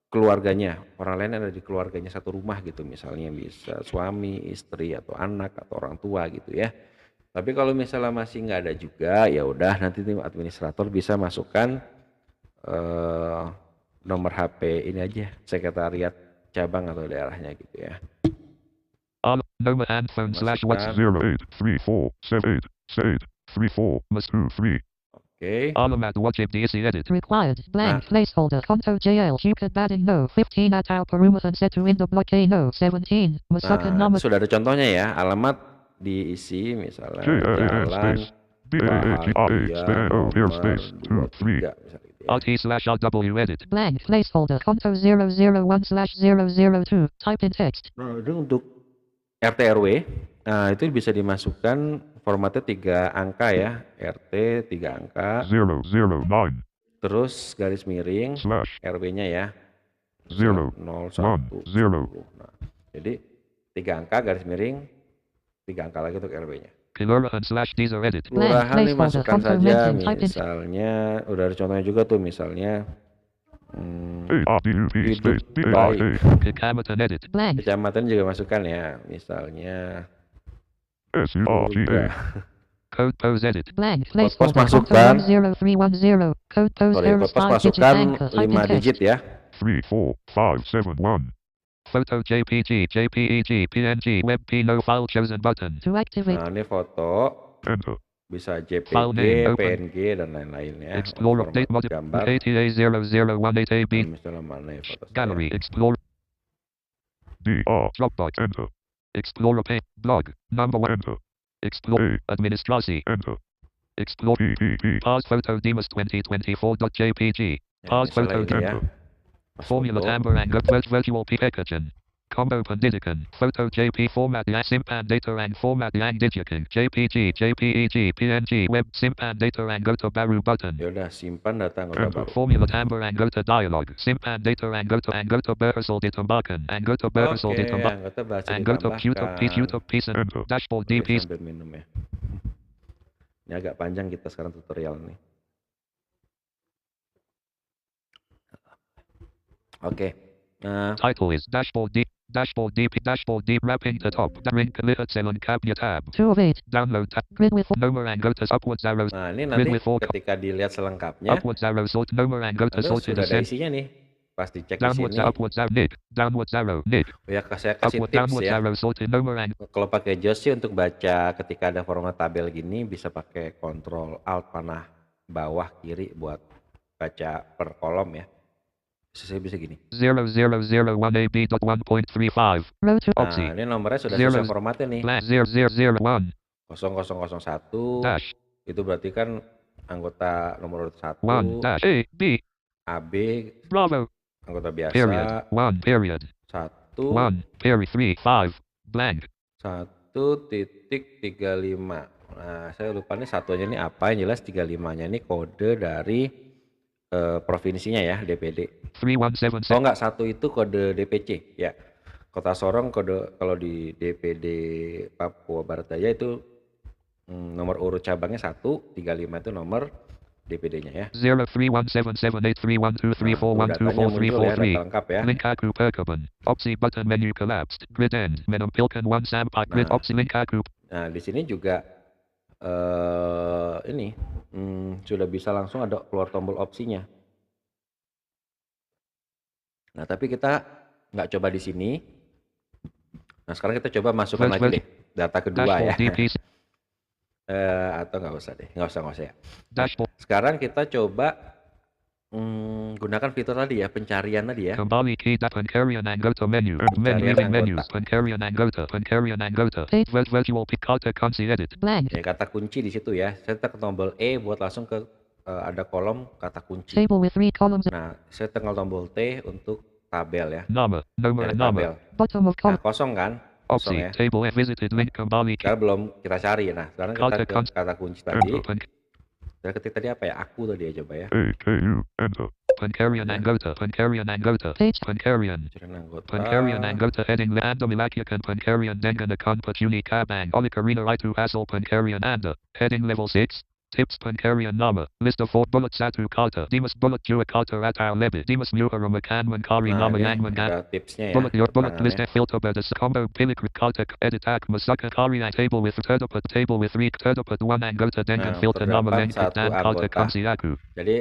keluarganya, orang lain ada di keluarganya satu rumah gitu, misalnya bisa suami, istri atau anak atau orang tua gitu ya. Tapi kalau misalnya masih nggak ada juga, ya udah nanti tim administrator bisa masukkan nomor HP ini aja, sekretariat cabang atau daerahnya gitu ya. nomor handphone / WhatsApp Masukkan. 083834 Oke. alamat wajib diisi edit, Required. Blank. Placeholder. Konto JL. Jukad Bading No. 15 atau perumahan setu Indo Blok K No. 17. Masukkan Nah, nomor. sudah ada contohnya ya, alamat diisi misalnya jalan Bahagia nomor 23 misalnya gitu ya. RT/RW edit, Blank. Placeholder. Konto 001/002. Type in text. Nah, itu untuk RT RW, nah itu bisa dimasukkan formatnya 3 angka ya, RT 3 angka, 009 terus garis miring / RW-nya ya, 0 0, 1 1, 0 10. Nah, jadi 3 angka garis miring, 3 angka lagi untuk RW-nya. kelurahan / desa edit, Kelurahan Placeholder, dimasukkan contoh saja, mention, type in. misalnya udah ada contohnya juga tuh, misalnya ARDUP hidup space baik. kecamatan edit, Blank. Kecamatan juga masukkan ya, misalnya SURGA, code pose edit, Blank. Pos Placeholder. Konto masukkan. 10310. Code pose Sorry, error pos 5 digit masukkan anchor. Type in 5 text. digit ya. 34571 photo JPG JPEG PNG WebP no file chosen button, To activate. Nah ini foto, enter, bisa File JPG, name, open. PNG dan lain-lain ya. explore Format update mode gambar. ATA 0018AB, Nah, misalnya mana ya foto saya. gallery explore DR Dropbox enter, explore page blog number 1 enter, explore administrasi enter, explore pause photo demas 2024.jpg, Ya, pause misalnya photo ini ya. enter, Pas formula foto. number and virtual pikachu, combo pendidikan photo JP format yang simpan data and format yang digital JPG JPEG PNG web simpan data anggota baru button, Ya udah simpan data anggota enter, baru. formula number anggota dialog simpan data anggota berhasil ditambahkan anggota berhasil Oke, ditambahkan anggota berhasil anggota ditambahkan. piece dashboard Oke, DP sambil minum ya. Ini agak panjang kita sekarang tutorial nih. Oke. Nah, title is dashboard Dashboard deep wrapping the top. Ring lihat selengkapnya tab. 2 of 8. Download tab. Grid with Nomor anggota upwards arrows. Nah, ini Grid nanti with 4 ketika dilihat selengkapnya, upwards arrow sort nomor anggota ada sorted sudah ada ascend. isinya nih. Pas dicek di Downwards sini, upwards arrow nick. Downwards arrow nick. ya saya kasih Upward tips downwards ya. arrow sorted nomor Kalau pakai JAWS sih untuk baca ketika ada format tabel gini bisa pakai Ctrl Alt panah bawah kiri buat baca per kolom ya. Saya bisa gini. 0001AB.1.35. Row 2. Opsi. Nah, ini nomornya sudah Zero- sesuai formatnya nih. Flat 0001. 0001 Dash. itu berarti kan anggota nomor urut 1, 1 dash A B. AB Bravo. anggota biasa, Period. 1 period. 1 1 period 3 5. Blank. 1.35. Nah, saya lupa nih satunya ini apa, yang jelas 35-nya ini kode dari provinsinya ya, DPD. 3177. Oh enggak, satu itu kode DPC ya. Kota Sorong kode, kalau di DPD Papua Barat Daya itu nomor urut cabangnya 1, 35 itu nomor DPD-nya ya. 0317831234124343. Lengkap ya. Link aku perkebun. Opsi button menu collapsed. Grid end. Menampilkan one sampai grid Nah. opsi link aku. Nah, di sini juga ini sudah bisa langsung ada keluar tombol opsinya. Nah, tapi kita nggak coba di sini. Nah, sekarang kita coba masukkan lagi deh data kedua ya. Dashboard DP. Atau nggak usah deh, nggak usah ya. Dashboard. Sekarang kita coba gunakan fitur tadi ya, pencarian tadi ya. Kembali ke pencarian anggota menu. Menu Pencarian living anggota. menus. Pencarian anggota. Pencarian anggota. Page. Virtual pick kata kunci edit. Blank. Ya, kata kunci di situ ya. Saya tekan tombol E buat langsung ke ada kolom kata kunci. Table with 3 columns. Nah, saya tekan tombol T untuk tabel ya. Nama. Nomor Cari nama. tabel. Bottom of Nah, column. kosong kan? Kosong Opsi. ya. Table F visited link kembali ke. Sekarang belum kita cari. Nah, sekarang kita Kata ke kunci. kata kunci tadi. Pen- Saya ketik tadi apa ya? Aku tadi ya, coba ya. AKU enter. Pencarian anggota. Pencarian anggota. Page. Pencarian. Pencarian anggota. Pencarian anggota heading Anda melakukan pencarian dengan akun Pejuni Kabang oleh karena itu hasil pencarian Anda. Heading level 6. Tips pencarian nama. List of 4 bullet 1 kata. Dimas bullet 2 kata atau lebih. Dimas Muhara makan mencari Nah, nama ini yang mengat. ada tipsnya ya. Bullet your bullet list tangannya. filter batas combo pilih kata edit ak masaka karya table with terdapat 3 terdapat 1 anggota dengan Nah, filter nama terdapat lengkap satu dan kata anggota. kunci aku. Jadi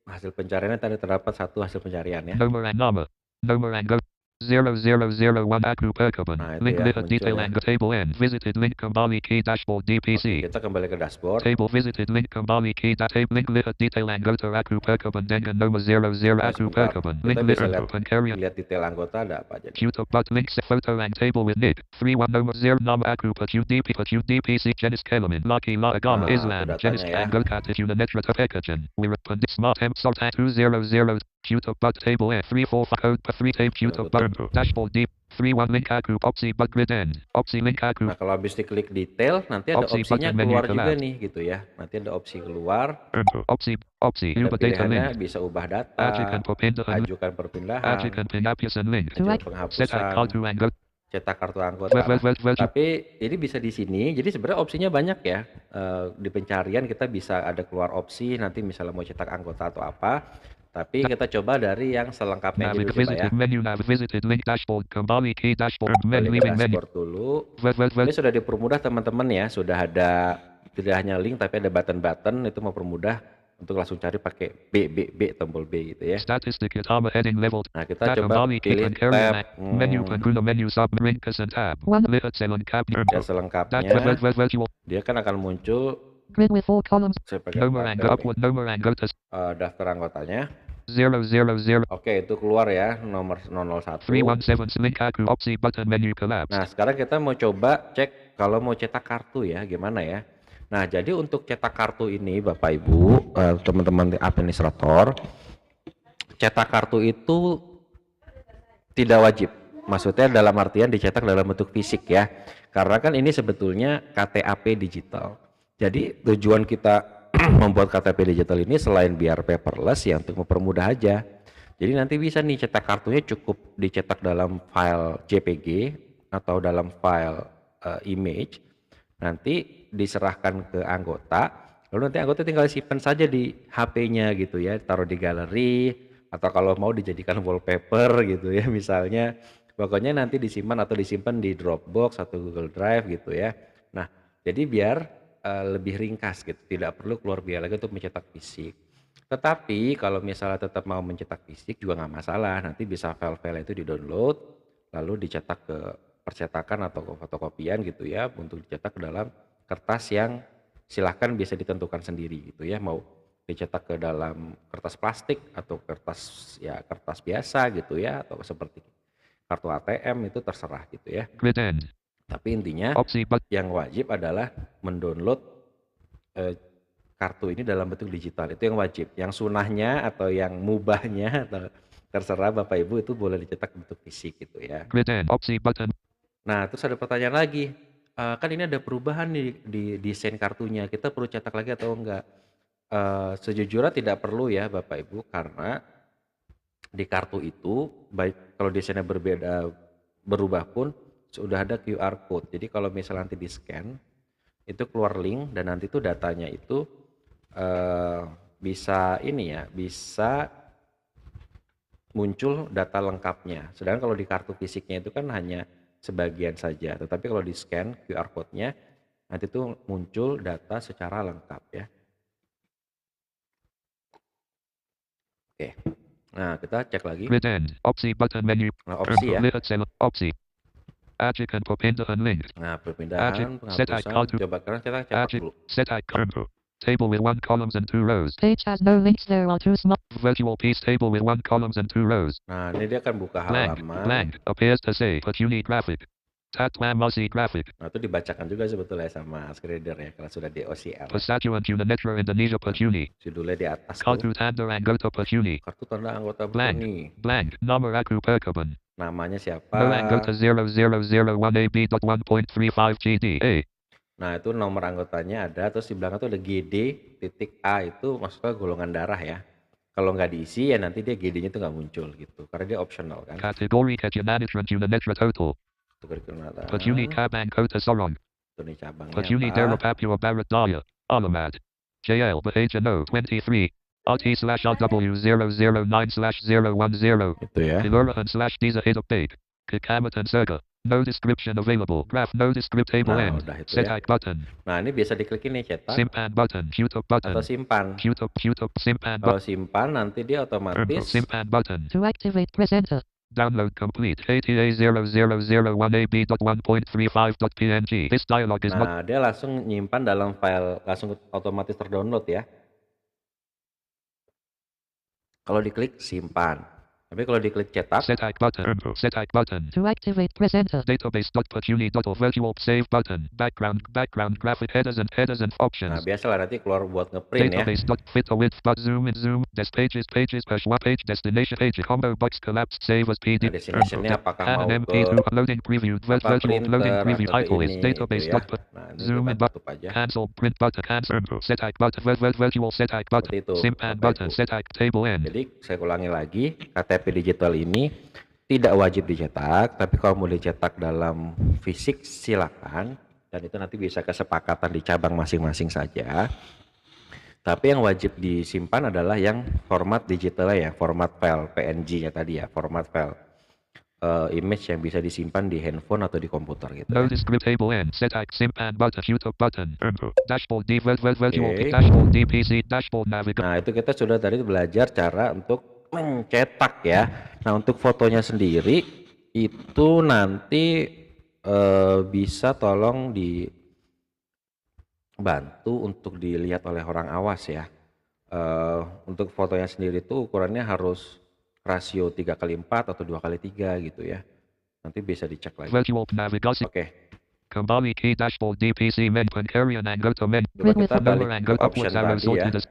hasil pencariannya tadi terdapat satu hasil pencarian ya. Nomor nama. Nomor anggota 0001 aku perkebun. Nah, itu Link ya, lihat muncul detail ya. anggota table end. Visited link kembali ke dashboard DPC. Kita kembali ke dashboard. Table visited link kembali ke table link lihat detail anggota aku perkebun dengan nomor 00 Nah, aku sebentar. perkebun. Kita Link bisa lihat lihat, pencarian. lihat detail anggota ada apa aja. Qt but link set photo and table with nick 31 nomor 0 nama aku DPC jenis kelamin laki la agama Nah, Islam itu jenis datanya ya. anggota tuna netra tepekajan wirap pandit smart temp sort 200 Qt but table F34 code 3 tape Qt but dashboard deep 31 link aku opsi but grid end opsi link aku Nah, kalau habis diklik detail nanti ada Opsi opsinya button menu keluar juga collapse. nih gitu ya. Nanti ada opsi keluar, opsi ada ubah data pilihannya link bisa ubah data, ajukan perpindahan ajukan perpindahan, ajukan penghapusan link ajukan Select. set penghapusan, kartu anggota cetak kartu anggota. Nah, virtual tapi ini bisa di sini. Jadi sebenarnya opsinya banyak ya. Di pencarian kita bisa ada keluar opsi nanti misalnya mau cetak anggota atau apa. Tapi kita coba dari yang selengkapnya aja Navig dulu coba ya. visited menu nav visited link dashboard kembali ke dashboard Kembali menu ke leaving menu dashboard dulu. Ini sudah dipermudah teman-teman ya. Sudah ada tidak hanya link tapi ada button-button itu mempermudah untuk langsung cari pakai B tombol B gitu ya. statistik utama heading level Nah, kita coba kembali ke pilih pencarian tab menu pengguna menu sub ringkasan tab One. lihat selengkapnya dan selengkapnya. virtual Dia kan akan muncul Grid with 4 columns. saya pakai nomor tabel anggota nih. upload nomor anggota Daftar anggotanya. 000 Oke, itu keluar ya nomor 001. 317 link aku opsi button menu collapse Nah, sekarang kita mau coba cek kalau mau cetak kartu ya, gimana ya. Nah, jadi untuk cetak kartu ini Bapak Ibu, teman-teman administrator, cetak kartu itu tidak wajib. Maksudnya dalam artian dicetak dalam bentuk fisik ya. Karena kan ini sebetulnya KTP digital. Jadi tujuan kita membuat KTP digital ini selain biar paperless ya untuk mempermudah aja. Jadi nanti bisa nih cetak kartunya cukup dicetak dalam file JPG atau dalam file image. Nanti diserahkan ke anggota, lalu nanti anggota tinggal simpan saja di HP-nya gitu ya, taruh di galeri atau kalau mau dijadikan wallpaper gitu ya misalnya, Pokoknya nanti disimpan di Dropbox atau Google Drive gitu ya. Nah, jadi biar lebih ringkas gitu, tidak perlu keluar biaya lagi untuk mencetak fisik. Tetapi kalau misalnya tetap mau mencetak fisik juga nggak masalah, nanti bisa file-file itu di-download, lalu dicetak ke percetakan atau ke fotokopian gitu ya, untuk dicetak ke dalam kertas yang silahkan bisa ditentukan sendiri gitu ya, mau dicetak ke dalam kertas plastik atau kertas biasa gitu ya, atau seperti kartu ATM itu terserah gitu ya. Grid end. Tapi intinya Opsi button. yang wajib adalah mendownload kartu ini dalam bentuk digital, itu yang wajib. Yang sunahnya atau yang mubahnya atau terserah Bapak Ibu itu boleh dicetak bentuk fisik gitu ya. Grid end. Opsi button. Nah, terus ada pertanyaan lagi, kan ini ada perubahan nih di desain kartunya, kita perlu cetak lagi atau enggak? Sejujurnya tidak perlu ya Bapak Ibu, karena di kartu itu baik kalau desainnya berubah pun sudah ada QR code. Jadi kalau misalnya nanti di-scan itu keluar link dan nanti itu datanya itu bisa muncul data lengkapnya. Sedangkan kalau di kartu fisiknya itu kan hanya sebagian saja. Tetapi kalau di-scan QR code-nya nanti itu muncul data secara lengkap ya. Oke. Nah, kita cek lagi. Grid end. Opsi button menu. Nah, opsi ya. Opsi. Ajukan perpindahan link. Nah, perpindahan, penghapusan. Coba sekarang kita cetak dulu. Set icon. Table with 1 columns and 2 rows. Page has no links, there are 2 small. Virtual piece table with 1 columns and 2 rows. Nah, ini dia akan buka Blank. halaman. Blank. Appears to say Pachuni graphic. Tatman Mosi graphic. Nah, itu dibacakan juga sebetulnya sama screen reader ya kalau sudah di OCR. Pasatuan Netra Indonesia Pachuni. Judulnya di atas tuh. Kartu tanda anggota Pachuni. Kartu tanda anggota Blank. Pachuni. Blank. Nomor aku perkaban. Namanya siapa? Anggota 0001AB.1.35 GDA. Nah, itu nomor anggotanya ada, terus di belakang tuh ada GD.A, itu maksudnya golongan darah ya. Kalau nggak diisi ya nanti dia GD-nya itu nggak muncul gitu, karena dia optional kan. Kategori Kejananitran Netra Total. Pachuni Kabang Kota Sorong. Itu nih cabangnya Pachuni apa? Dera Papua Barat Daya. Alamat. JL Bahajano 23. RT/RW009/010. Itu ya. Kelurahan/Desa Hidupake. Kecamatan Serga. No description available. Graph no descript table Nah, end. udah itu Set ya. button. Nah, ini biasa diklik ini cetak Simpan button. Qtop button. atau simpan. Qtop simpan Kalau button. simpan nanti dia otomatis Simpan button. To activate, press enter. Download complete. ATA 0001AB.1.35.png. This dialog is not. Nah, dia langsung nyimpan dalam file, langsung otomatis terdownload ya. Kalau diklik simpan. Tapi kalau diklik cetak, Set button. Set button. To activate, press enter. Database.pachuni.org. Virtual save button. Background graphic headers and nah options. biasalah nanti keluar buat ngeprint ya. Database.fit width zoom in zoom. Des pages push one page destination page combo box collapsed save as Nah, PD. destination-nya apakah mau MP2 ke loading preview. apa, Virtual loading printer preview atau title is ini gitu database. ya. Nah, ini Zoom kita in button. tutup aja. Cancel print button. Cancel. Set button. Virtual set button. Seperti itu, Simpan Bapak button. Ibu. Set table end. Jadi saya ulangi lagi, KTP digital ini tidak wajib dicetak, tapi kalau mau dicetak dalam fisik silakan, dan itu nanti bisa kesepakatan di cabang masing-masing saja. Tapi yang wajib disimpan adalah yang format digitalnya ya, format file PNG-nya tadi ya, format file image yang bisa disimpan di handphone atau di komputer gitu ya. No descript table end. Set simpan button. Qtop button. Dashboard virtual Oke. dashboard PC dashboard navigate. Nah, itu kita sudah tadi belajar cara untuk mencetak ya. Nah, untuk fotonya sendiri itu nanti bisa tolong dibantu untuk dilihat oleh orang awas ya. Untuk fotonya sendiri itu ukurannya harus rasio 3x4 atau 2x3 gitu ya. Nanti bisa dicek lagi. Virtual navigasi. Oke, Kembali ke dashboard DPC men pencarian anggota men. coba kita Nomor balik ke anggota option upwards arrow tadi ya. sorted as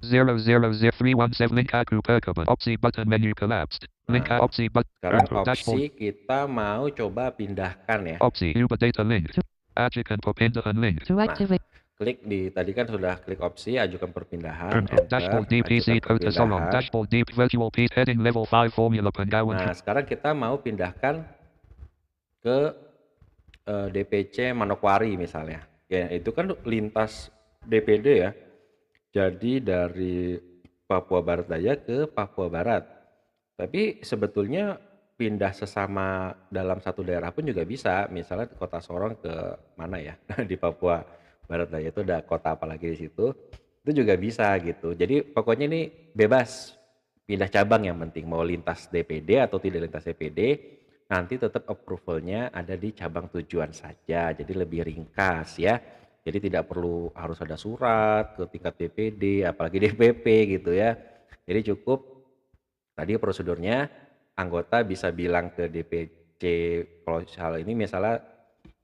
000317 link aku perkaban. Opsi button menu collapsed. Link Nah, opsi button. Sekarang Dashboard. opsi kita mau coba pindahkan ya. Opsi Uber data link. Ajukan perpindahan link. To activate, Klik di tadi kan sudah klik opsi ajukan perpindahan. Enter, Dashboard DPC ajukan Kota Sorong. perpindahan. Dashboard deep virtual piece heading level 5 formula penggawan. Nah, sekarang kita mau pindahkan ke DPC Manokwari misalnya. Ya, itu kan lintas DPD ya. Jadi dari Papua Barat Daya ke Papua Barat. Tapi sebetulnya pindah sesama dalam satu daerah pun juga bisa. Misalnya kota Sorong ke mana ya? Di Papua Barat Daya itu ada kota apalagi di situ. Itu juga bisa gitu. Jadi pokoknya ini bebas pindah cabang, yang penting mau lintas DPD atau tidak lintas DPD, nanti tetap approval-nya ada di cabang tujuan saja. Jadi lebih ringkas ya. Jadi tidak perlu harus ada surat ke tingkat DPD, apalagi DPP gitu ya. Jadi cukup tadi prosedurnya, anggota bisa bilang ke DPC, kalau hal ini misalnya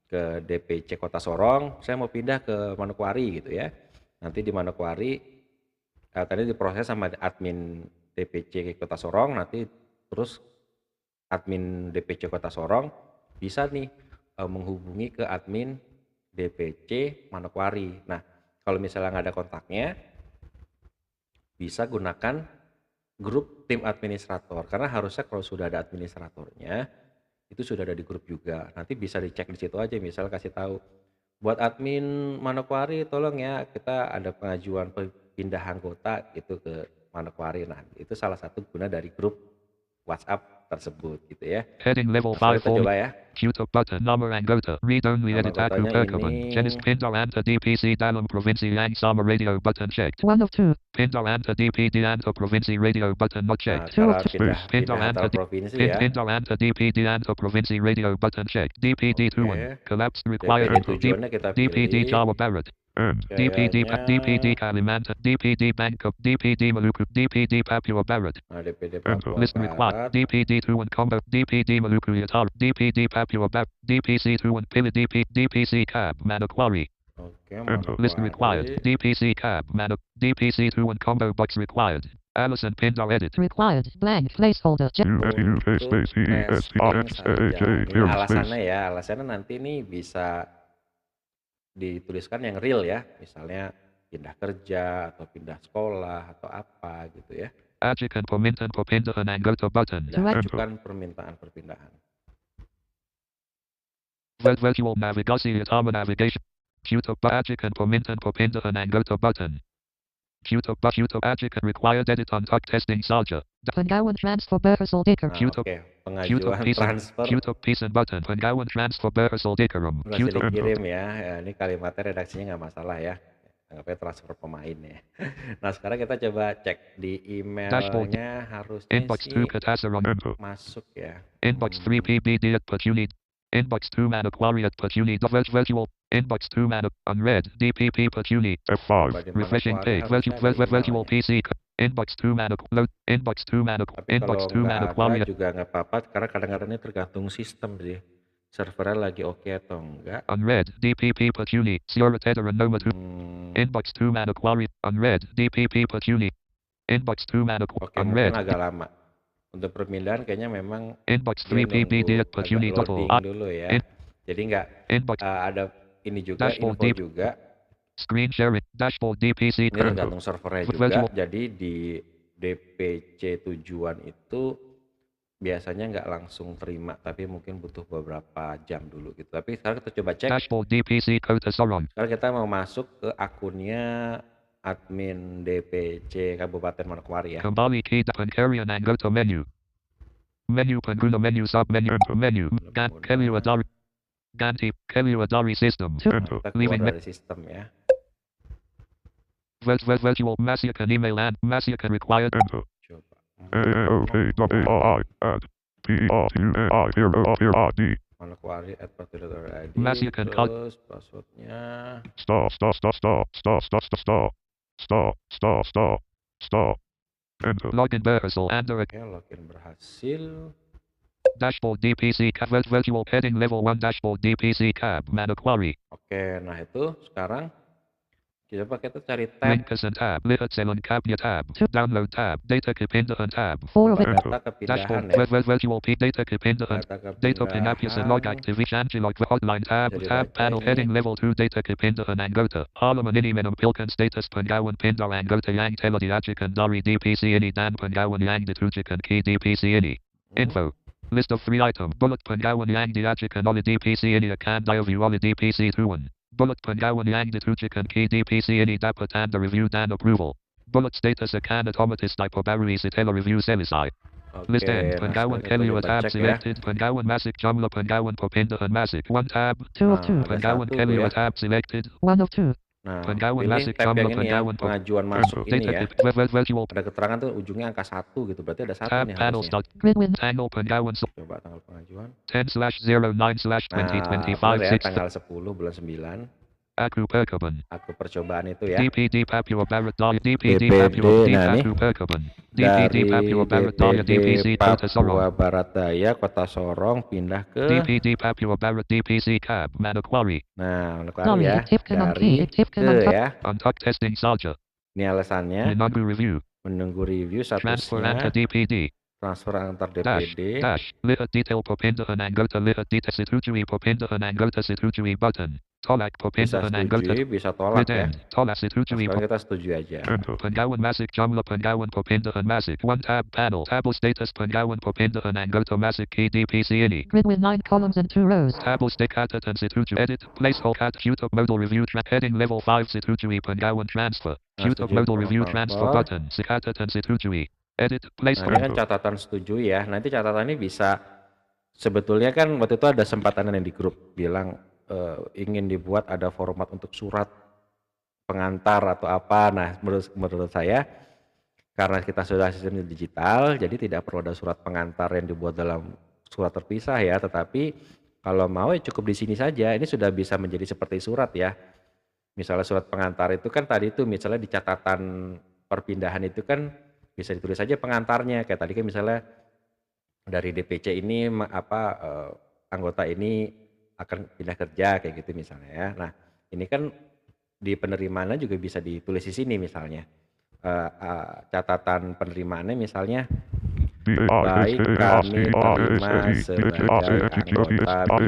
ke DPC Kota Sorong, saya mau pindah ke Manokwari gitu ya. Nanti di Manokwari tadi diproses sama admin DPC Kota Sorong, nanti terus admin DPC Kota Sorong bisa nih menghubungi ke admin DPC Manokwari. Nah, kalau misalnya nggak ada kontaknya, bisa gunakan grup tim administrator, karena harusnya kalau sudah ada administratornya itu sudah ada di grup juga. Nanti bisa dicek di situ aja, misal kasih tahu buat admin Manokwari tolong ya, kita ada pengajuan pindah anggota gitu ke Manokwari. Nah, itu salah satu guna dari grup WhatsApp tersebut gitu ya. Heading level Nah, 5 kita form. coba ya. Qtop button number anggota. Read only Nama edit aku anggotanya perkaman. ini Jenis Pindar Anta DPC dalam Provinsi Yang Sama Radio button checked. 1 of 2. Pindar Anta DPD Anta Provinsi Radio button not Nah, checked. cara Space. pindah antar Anta provinsi ya. Pindar Anta DPD Anta Provinsi Radio button checked. DPD Oke. 21. Collapse required. DPD tujuannya kita DPD pilih. Jawa Barat. DPD Kayaknya Kalimantan. DPD Bangkok. DPD Maluku. DPD Papua Barat. DPD Papua List required. Barat. DPD 21 combo. DPD Maluku Yatar. DPD Papua Barat. DPC 21 Pili DPC Cab Manokwari. Oke, List required. Manokwari. DPC Cab DPC 21 combo box required. Allison Pindar edit. Required. Blank. Placeholder. Untuk testing saja. Ini alasannya ya, alasannya nanti nih bisa dituliskan yang real ya, misalnya pindah kerja atau pindah sekolah atau apa gitu ya. Ajukan permintaan perpindahan anggota button. Ajukan permintaan perpindahan. Virtual navigasi utama navigation. Qtop ajukan permintaan perpindahan anggota button. Qtop ajukan required edit on talk testing saja. Penggawan transfer Berhasil Dicker. Nah, Qtop oke, pengajuan transfer Qtop pisan button. Penggawan transfer Berhasil Dikarum. masih dikirim ya. Ya, ini kalimatnya redaksinya nggak masalah ya. Anggapnya transfer pemain ya. Nah, sekarang kita coba cek di emailnya, harusnya Inbox sih 2 Katasaran. masuk ya. Inbox 3 PBD at Pachuni. Inbox 2 Manokwari at Pachuni. Virtual. Inbox 2 unread. DPP Pachuni. Coba di Refreshing Manokwari page. harusnya ada Virtual emailnya. PC. Inbox 2 Load. Inbox 2 Tapi Inbox kalau 2 nggak Manokwari. ada juga nggak apa-apa, karena kadang-kadang ini tergantung sistem sih. Servernya lagi oke atau enggak. Unread. DPP Pachuni. Sierra Tedder and Noma 2. Inbox 2 Manokwari. Unread. DPP Pachuni. Inbox 2 Manokwari. Oke, Unread. mungkin agak lama. Untuk perpindahan kayaknya memang Inbox dia 3 PBD at nunggu Pachuni. agak loading dulu ya. Jadi nggak Inbox. ada ini juga, Dashboard info deep. juga. Screen sharing. Dashboard DPC. Ini tergantung servernya juga. Virtual. Jadi di DPC tujuan itu biasanya nggak langsung terima, tapi mungkin butuh beberapa jam dulu gitu. Tapi sekarang kita coba cek. Dashboard DPC Kota Sorong. Sekarang kita mau masuk ke akunnya admin DPC Kabupaten Manokwari ya. Kembali ke pencarian anggota menu. Menu pengguna menu submenu menu. Kelly Adari. Ganti Kelly Adari system. Kita keluar Leaving dari sistem ya. virtual Masiakan email and Masiakan required. Coba. Manokwari @partai.id. Masiakan call. Terus passwordnya. Login Berhasil and Oke, login berhasil. Dashboard DPC virtual heading level 1 dashboard DPC cab Manokwari. Oke, nah itu sekarang coba kita cari tab Linkas and tab lihat salon cabnya tab download tab data kepindahan tab 4 of it. data kepindahan dashboard ya. virtual p data kepindahan data penghapusan log activation log hotline tab Jadi tab like panel ini. heading level 2 data kepindahan anggota halaman ini menampilkan status penggawan pindar anggota yang telah diajukan dari DPC ini dan penggawan yang ditujukan ke DPC ini. Info list of 3 item bullet penggawan yang diajukan oleh DPC ini akan direview oleh DPC tuan. Bullet penggawan yang ditujukan ke DPC ini dapat Anda review dan approval. Bullet status akan otomatis diperbarui setelah review selesai. List Oke, end. nah Penggawan sekarang kita Kelly coba tab cek ya. selected. Penggawan Masik Jumlah Penggawan Perpindahan Masik. One tab. 2 of Nah, 2. ada Penggawan satu tuh Kelly ya. tab selected. 1 of 2. Nah, Penggawan pilih Masik tab yang Jumlah ini ya, Penggawan pengajuan masuk ini Data ya. tip. Virtual Ada keterangan tuh ujungnya angka 1 gitu, berarti ada satu tab nih panel harusnya. start. Grid win. Tangle Penggawan Coba tanggal pengajuan. 10/09/2025 Nah, bener ya, 6. tanggal 10 bulan 9. Aku Perkaban. Aku percobaan itu ya. DPD Papua Barat Daya DPD, DPD Papua D nah nih. Aku Perkaban. DPD Dari Papua Barat Daya DPD DPC Kota Sorong. Papua Barat Daya, Kota Sorong, pindah ke DPD Papua Barat DPC Cab Manokwari. nah, Manokwari Sorry, ya. aktifkan on Dari key. Aktifkan ke on top. ya. Untuk testing saja. Ini alasannya Menunggu review. menunggu review Transfer antar statusnya, DPD. transfer antar Dash. DPD. Lihat detail perpindahan anggota. Lihat detail setujui perpindahan anggota setujui button. Tolak Bisa perpindahan anggota. setujui, bisa tolak ya. Return. Tolak Nah, setujui sekarang kita setuju aja. Penggawan Masik Jumlah Penggawan Perpindahan Masik. One tab panel. Table status Penggawan Perpindahan anggota Masik KDPC ini. Grid with 9 columns and 2 rows. Table Stekata and Setuju Edit. Placeholder cat YouTube Modal Review Heading Level 5 Setujui Penggawan Transfer. Nah, YouTube setuju Modal Review transfer. Transfer Button. Sekata and Setujui. Edit. Nah, ini Placeholder. kan catatan setuju ya. Nanti catatan ini bisa sebetulnya kan waktu itu ada sempatan yang di grup bilang ingin dibuat ada format untuk surat pengantar atau apa. Nah, menurut saya karena kita sudah sistem digital, jadi tidak perlu ada surat pengantar yang dibuat dalam surat terpisah ya. Tetapi kalau mau ya cukup di sini saja. Ini sudah bisa menjadi seperti surat ya. Misalnya surat pengantar itu kan tadi itu misalnya di catatan perpindahan itu kan bisa ditulis saja pengantarnya. Kayak tadi kan misalnya dari DPC ini anggota ini akan pindah kerja kayak gitu misalnya ya. Nah, ini kan di penerimaannya juga bisa ditulis di sini misalnya. Catatan penerimaannya misalnya baik kami terima sebagai anggota biasa di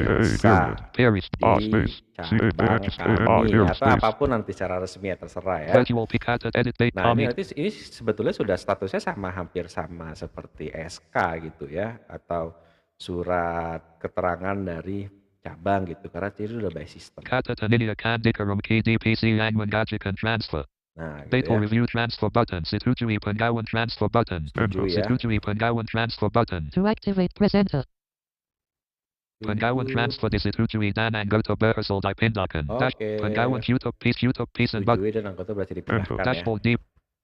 cabang kami atau apapun nanti secara resmi ya terserah ya. Virtual Picata Edit Date Nah, Comment. ini sebetulnya sudah statusnya hampir sama seperti SK gitu ya, atau surat keterangan dari cabang gitu, karena itu udah by system. Kata Tanidia Kandikarum KDPC yang mengajukan transfer. Nah, Data gitu ya. Review Transfer Button. Setujui Penggawan Transfer Button. Setuju ya. Setujui Penggawan Transfer Button. To activate presenter. Penggawan Transfer disetujui dan anggota berhasil dipindahkan. Oke. Penggawan YouTube piece and button. Setujui dan anggota berarti dipindahkan ya. Dashboard deep.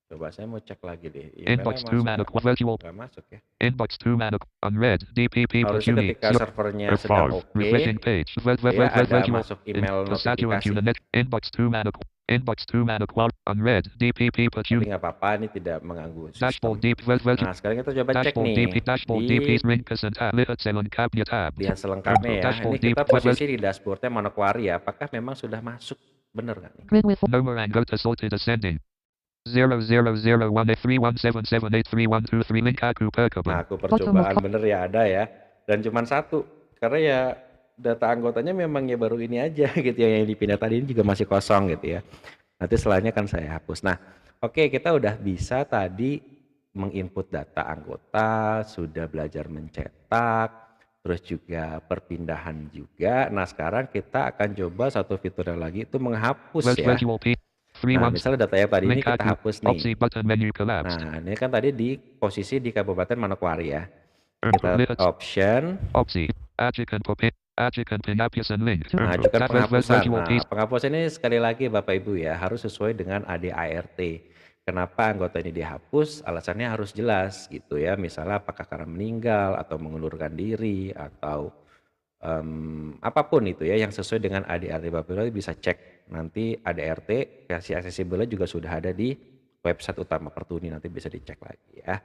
Coba saya mau cek lagi deh. Inbox 2 Manuk Virtual. Nggak masuk ya. Inbox 2 Manuk Unread. DPP Harusnya Pacuni. ketika servernya sedang oke, Refreshing page. ya ada masuk email notifikasi. Inbox 2 Manuk. Inbox 2 Manuk Unread. DPP Tapi Pacuni. nggak apa-apa, ini tidak mengganggu sistem. Dashboard deep. Virtual. Nah, sekarang kita coba cek Dashboard nih DP. Dashboard di DP Ringkas and tab. Lihat selengkapnya tab. lihat selengkapnya ya. Dashboard Ini kita deep. posisi di dashboardnya Manokwari ya. Apakah memang sudah masuk? Bener nggak nih? Grid with Nomor anggota sorted ascending. 0001317783123123 link aku Nah, Perkaban. aku percobaan bener ya ada ya. Dan cuman satu. Karena ya data anggotanya memang ya baru ini aja gitu ya. Yang dipindah tadi ini juga masih kosong gitu ya. Nanti setelahnya kan saya hapus. Nah, oke, kita udah bisa tadi menginput data anggota, sudah belajar mencetak, terus juga perpindahan juga. Nah, sekarang kita akan coba satu fitur yang lagi itu menghapus ya. Virtual P. Nah, misalnya data yang tadi ini Link kita aku. hapus Opsi nih. button menu collapsed. Nah, ini kan tadi di posisi di Kabupaten Manokwari ya. Kita Lihat. option, Opsi. Ajukan penghapusan link. nah, ajukan penghapusan. Virtual P. Nah, penghapusan ini sekali lagi Bapak Ibu ya, harus sesuai dengan ADART. Kenapa anggota ini dihapus? Alasannya harus jelas gitu ya. Misalnya apakah karena meninggal atau mengundurkan diri atau apapun itu ya yang sesuai dengan ADART. Bapak Ibu bisa cek nanti ADART versi aksesibelnya juga sudah ada di website utama Pertuni, nanti bisa dicek lagi ya.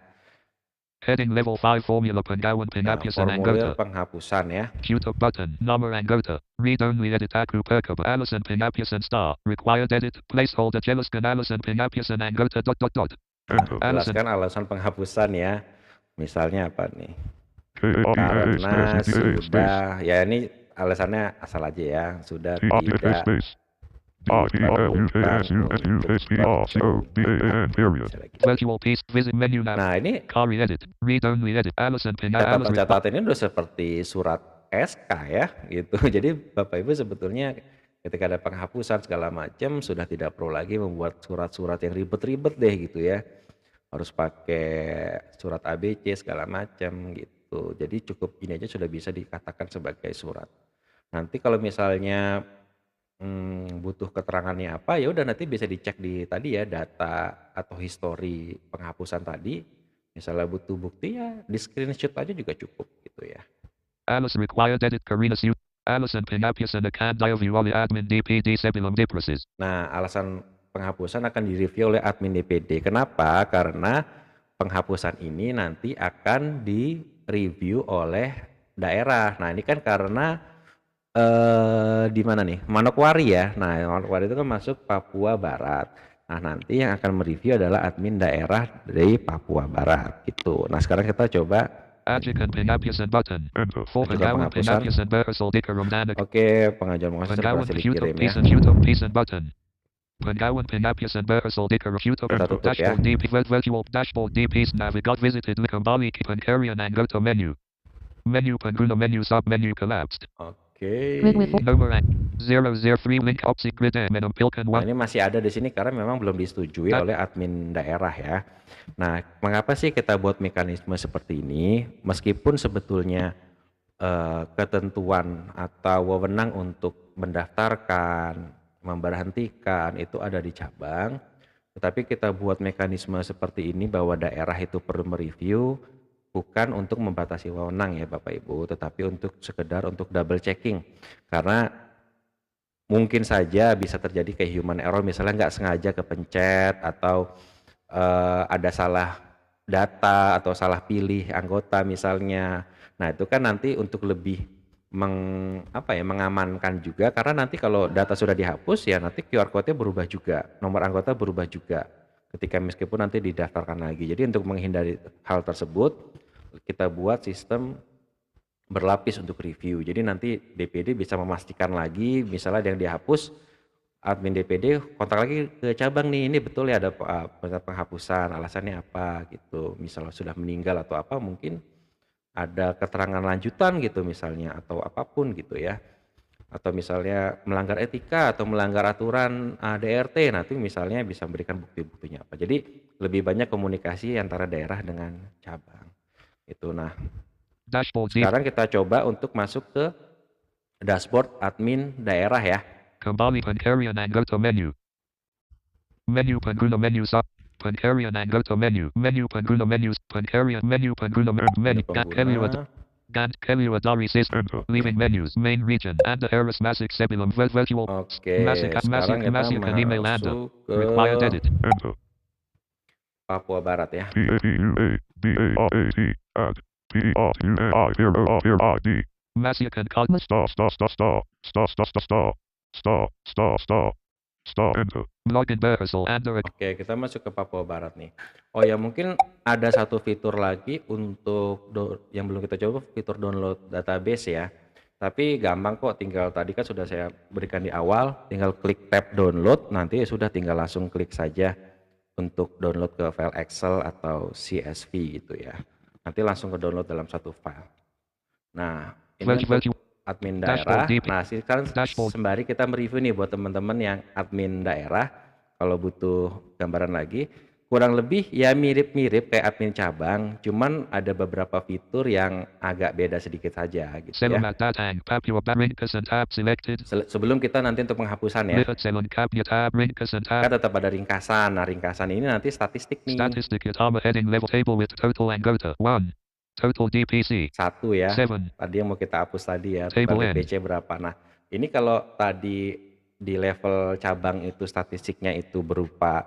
Heading level 5 formula penggawan Nah, penghapusan formulir anggota. penghapusan ya. YouTube button. Nomor anggota. Read only edit aku Perkaban. Alasan penghapusan star. Required edit. Placeholder jelaskan alasan penghapusan anggota ... Alasan Jelaskan alasan penghapusan ya. Misalnya apa nih? Karena sudah, ya ini alasannya asal aja ya, sudah tidak Virtual piece. Visit menu now. Nah, ini Kari edit. Read only edit. Alasan penghapusan. catatan ini udah seperti surat SK ya gitu. Jadi Bapak Ibu sebetulnya ketika ada penghapusan segala macam sudah tidak perlu lagi membuat surat-surat yang ribet-ribet deh gitu ya. harus pakai surat ABC segala macam gitu. Jadi cukup ini aja sudah bisa dikatakan sebagai surat. Nanti kalau misalnya butuh keterangannya apa, ya udah nanti bisa dicek di tadi ya data atau histori penghapusan tadi. Misalnya butuh bukti ya di screenshot aja juga cukup gitu ya. Alice required edit Karina Su. Alison Pinapius and akan direview oleh admin DPD sebelum diproses. Nah, alasan penghapusan akan direview oleh admin DPD. Kenapa? Karena penghapusan ini nanti akan direview oleh daerah. Nah, ini kan karena di mana nih? Manokwari ya. Nah, Manokwari itu kan masuk Papua Barat. Nah, nanti yang akan mereview adalah admin daerah dari Papua Barat gitu. Nah, sekarang kita coba Ajukan penghapusan button. For Ajukan pengawan penghapusan. penghapusan berasal di Karumdana. Oke, pengajuan penghapus Pengawan berhasil YouTube dikirim ya. YouTube button. Pengawan penghapusan berasal di YouTube Kita tutup ya. dashboard DP virtual dashboard DP navigate visited kembali ke pencarian anggota menu. Menu pengguna menu sub menu collapsed. Oke. Grid with Nomor 003 link opsi grid menampilkan Nah, ini masih ada di sini karena memang belum disetujui oleh admin daerah ya. Nah, mengapa sih kita buat mekanisme seperti ini? Meskipun sebetulnya ketentuan atau wewenang untuk mendaftarkan, memberhentikan itu ada di cabang, tetapi kita buat mekanisme seperti ini bahwa daerah itu perlu mereview, bukan untuk membatasi wewenang ya Bapak Ibu, tetapi untuk sekedar untuk double checking. Karena mungkin saja bisa terjadi kayak human error, misalnya nggak sengaja kepencet atau ada salah data atau salah pilih anggota misalnya. Nah, itu kan nanti untuk lebih mengamankan juga, karena nanti kalau data sudah dihapus ya nanti QR code-nya berubah juga, nomor anggota berubah juga ketika meskipun nanti didaftarkan lagi. Jadi untuk menghindari hal tersebut kita buat sistem berlapis untuk review. Jadi nanti DPD bisa memastikan lagi, misalnya ada yang dihapus, admin DPD kontak lagi ke cabang nih, ini betul ya ada penghapusan, alasannya apa gitu. Misalnya sudah meninggal atau apa, mungkin ada keterangan lanjutan gitu misalnya atau apapun gitu ya. Atau misalnya melanggar etika atau melanggar aturan ADRT, nanti misalnya bisa memberikan bukti-buktinya apa. Jadi lebih banyak komunikasi antara daerah dengan cabang. Itu. Nah, sekarang kita coba untuk masuk ke dashboard admin daerah ya. Kembali pencarian anggota menu. Menu pengguna menu sub. Pencarian anggota menu. Menu pengguna menu. Pencarian menu pengguna menu. Kelly dari system. Leaving menus. Main region. Anda harus masuk sebelum virtual. Oke, sekarang kita masuk ke Required edit. Papua Barat ya. Masukkan kod. Login berhasil Anda. Oke, kita masuk ke Papua Barat nih. Oh ya, mungkin ada satu fitur lagi untuk yang belum kita coba, fitur download database ya. Tapi gampang kok, tinggal tadi kan sudah saya berikan di awal, tinggal klik tab download, nanti sudah tinggal langsung klik saja untuk download ke file Excel atau CSV gitu ya. Nanti langsung ke download dalam satu file. Nah, ini untuk admin daerah. Nah, sekarang sembari kita mereview nih buat teman-teman yang admin daerah, kalau butuh gambaran lagi, kurang lebih ya mirip-mirip kayak admin cabang, cuman ada beberapa fitur yang agak beda sedikit saja gitu ya. Sebelum kita nanti untuk penghapusan ya, kan tetap ada ringkasan. Nah, ringkasan ini nanti statistik nih. Statistik utama heading level table with total anggota 1. Total DPC 1 ya. 7. Tadi yang mau kita hapus tadi ya, Table DPC berapa. Nah, ini kalau tadi di level cabang itu statistiknya itu berupa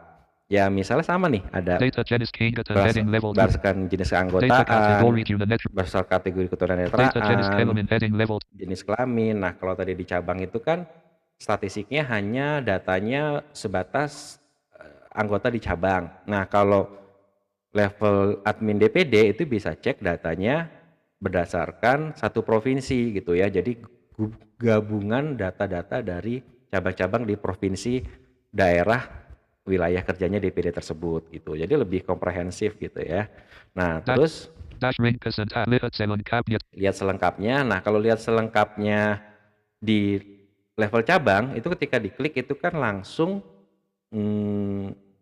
ya misalnya sama nih, ada berdasarkan jenis keanggotaan, berdasarkan kategori keturunetraan, jenis kelamin. Nah, kalau tadi di cabang itu kan statistiknya hanya datanya sebatas anggota di cabang. Nah, kalau level admin DPD itu bisa cek datanya berdasarkan satu provinsi gitu ya. Jadi gabungan data-data dari cabang-cabang di provinsi, daerah, wilayah kerjanya DPD tersebut gitu. Jadi lebih komprehensif gitu ya. Nah, terus lihat selengkapnya. Nah, kalau lihat selengkapnya di level cabang itu ketika diklik itu kan langsung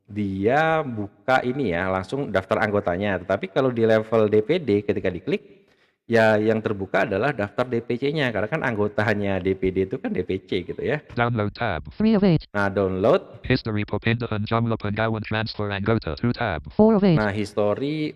dia buka ini ya, langsung daftar anggotanya. Tetapi kalau di level DPD ketika diklik, ya yang terbuka adalah daftar DPC-nya, karena kan anggotanya DPD itu kan DPC gitu ya. Download tab. 3 of 8. Nah, download. History Popindahan Jumlah Pengawan Transfer Anggota 2 tab. 4 of 8. Nah, history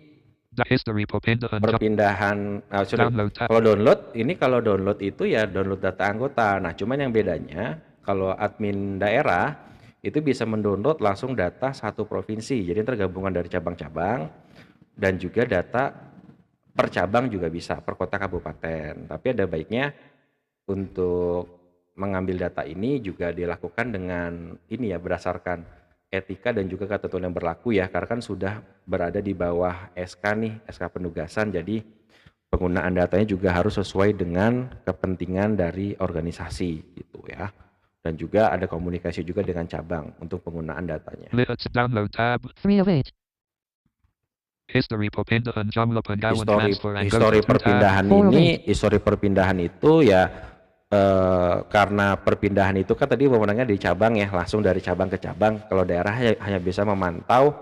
History Popindahan perpindahan. Download tab. Kalau download, ini kalau download itu ya download data anggota. Nah, cuman yang bedanya kalau admin daerah itu bisa mendownload langsung data satu provinsi. Jadi tergabungan dari cabang-cabang dan juga data per cabang juga bisa, per kota kabupaten. Tapi ada baiknya untuk mengambil data ini juga dilakukan dengan ini ya, berdasarkan etika dan juga ketentuan yang berlaku ya, karena kan sudah berada di bawah SK nih, SK penugasan. Jadi penggunaan datanya juga harus sesuai dengan kepentingan dari organisasi gitu ya. Dan juga ada komunikasi juga dengan cabang untuk penggunaan datanya. Lihat download tab. 3 of 8. History Popindahan Jumlah Pengawan Transfer Histori Anggota 2 tab. perpindahan ini, histori perpindahan itu ya karena perpindahan itu kan tadi wewenangnya di cabang ya, langsung dari cabang ke cabang. Kalau daerah hanya bisa memantau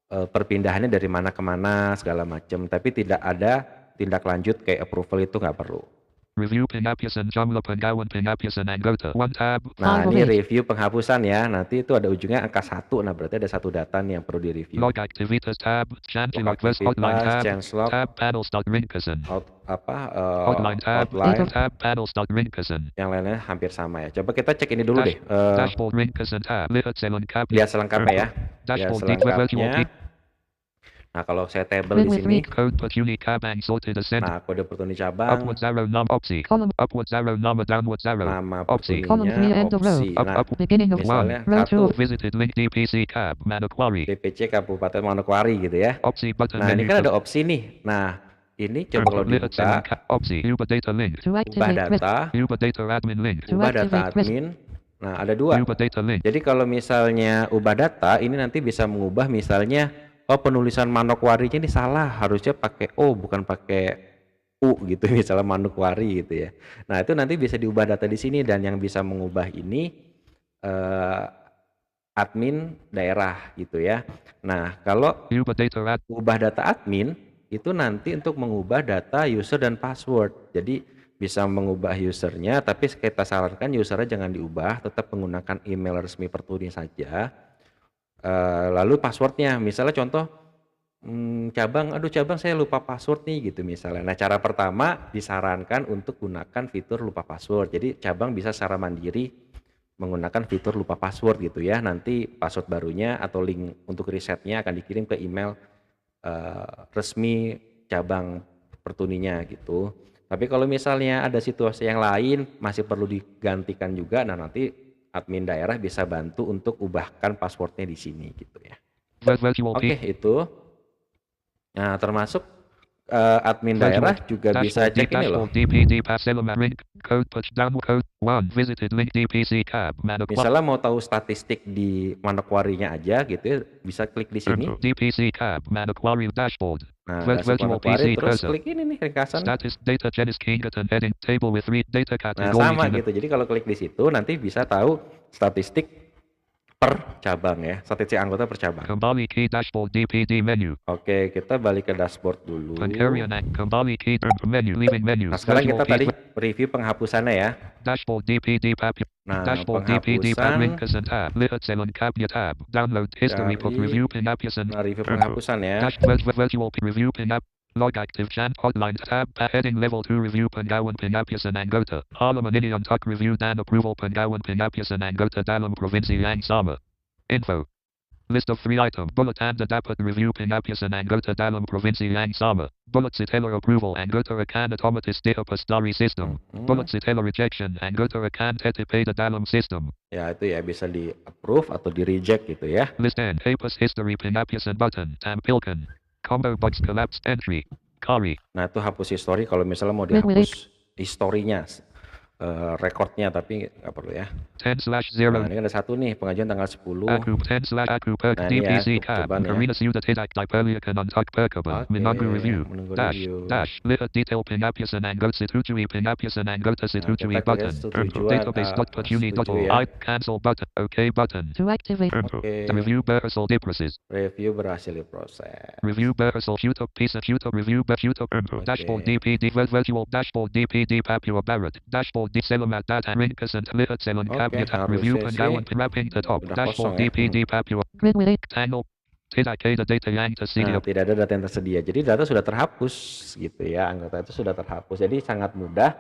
perpindahannya dari mana ke mana segala macam, tapi tidak ada tindak lanjut kayak approval, itu nggak perlu. Review penghapusan jumlah pengawan penghapusan anggota 1 tab. Nah, ini review penghapusan ya, nanti itu ada ujungnya angka 1. Nah, berarti ada satu data nih yang perlu direview. Log aktivitas tab. Changelog West Hotline tab. Changelog, Tab panel start ringkasan. hotline tab. hotline. Tab panel start ringkasan. Yang lainnya hampir sama ya. Coba kita cek ini dulu deh. Dashboard ringkasan tab. Lihat selengkapnya. Lihat selengkapnya ya. Dashboard selengkapnya. Nah, kalau saya table di sini, code opportunity cabang sorted ascent. nah kode opportunity cabang, Upward arrow num opsi. Upward arrow num downward arrow. nama opsi. opportunitynya opsi. Nah, Beginning of misalnya 1. Row 2. Visited link DPC cab Manokwari. DPC Kabupaten Manokwari gitu ya. Opsi button Nah, ini menu. kan ada opsi nih. Nah, ini coba kalau dibuka, opsi ubah data link. To ubah activate data, Ubah data admin link. To ubah data activate risk. admin. Nah, ada dua. Ubah data link. Jadi kalau misalnya ubah data, ini nanti bisa mengubah misalnya, oh penulisan Manokwarinya ini salah, harusnya pakai O bukan pakai U gitu, misalnya Manokwari gitu ya. Nah, itu nanti bisa diubah data di sini, dan yang bisa mengubah ini admin daerah gitu ya. Nah, kalau ubah data admin itu nanti untuk mengubah data user dan password. Jadi bisa mengubah usernya, tapi kita sarankan usernya jangan diubah, tetap menggunakan email resmi Pertuni saja. Lalu passwordnya, misalnya contoh cabang, aduh cabang saya lupa password nih gitu misalnya. Nah, cara pertama disarankan untuk gunakan fitur lupa password. Jadi cabang bisa secara mandiri menggunakan fitur lupa password gitu ya. Nanti password barunya atau link untuk resetnya akan dikirim ke email resmi cabang Pertuninya gitu. Tapi kalau misalnya ada situasi yang lain masih perlu digantikan juga, nah nanti admin daerah bisa bantu untuk ubahkan passwordnya di sini gitu ya. Oke, itu. Nah, termasuk admin daerah juga bisa cek ini loh. Misalnya mau tahu statistik di Manokwarinya aja gitu ya, bisa klik di sini. DPC Cab Manokwari Dashboard. Nah, Manokwari, terus klik ini nih ringkasan. Nah, sama gitu. Jadi kalau klik di situ nanti bisa tahu statistik per cabang ya, statistik anggota per cabang. Kembali ke dashboard DPD menu. Oke, kita balik ke dashboard dulu. Kembali ke menu, leaving menu. Nah, sekarang kita tadi review penghapusannya ya. Dashboard DPD tab. Nah, Dashboard DPD penghapusan. tab. Lihat selengkapnya tab. Download history pop review penghapusan. Nah, review penghapusan ya. Virtual review penghap. Log active chant hotline tab heading level 2 review pengawan penghapusan anggota. Halaman ini untuk review dan approval pengawan penghapusan anggota dalam provinsi yang sama. Info. List of 3 item. Bullet Anda dapat review penghapusan anggota dalam provinsi yang sama. Bullet setelah approval anggota akan otomatis dihapus dari sistem. Bullet setelah rejection anggota akan tetap ada dalam sistem. Ya, itu ya bisa di approve atau di reject gitu ya. List and hapus history penghapusan button tampilkan. Combo box collapsed entry. Kari. Nah, itu hapus history kalau misalnya mau dihapus historinya. rekornya, tapi nggak perlu ya. 10/0. Nah, ini ada satu nih, pengajuan tanggal 10. Aku 10/aku perk Nah, ini ya, DPC cab. cobaan ya. Karina sudah tidak diperlihatkan untuk perkaba. Oke, Menunggu review. menunggu Dash. review. Lihat detail pengapisan anggota setujui pengapisan anggota setujui kita klik button. setujuan, Database.puni.all. setuju ya. Cancel button. OK button. To activate. Oke, Review berhasil diproses. review berhasil diproses. Review berhasil YouTube piece YouTube review YouTube dashboard DPD virtual dashboard DPD Papua Barat dashboard di selamat data ringkasan lihat selengkapnya review penggalan penerapan tetap udah dashboard kosong ya. DPD Papua Grid with 8. tanggal tidak ada data yang tersedia. Nah, tidak ada data yang tersedia. Jadi data sudah terhapus gitu ya. Anggota itu sudah terhapus. Jadi sangat mudah.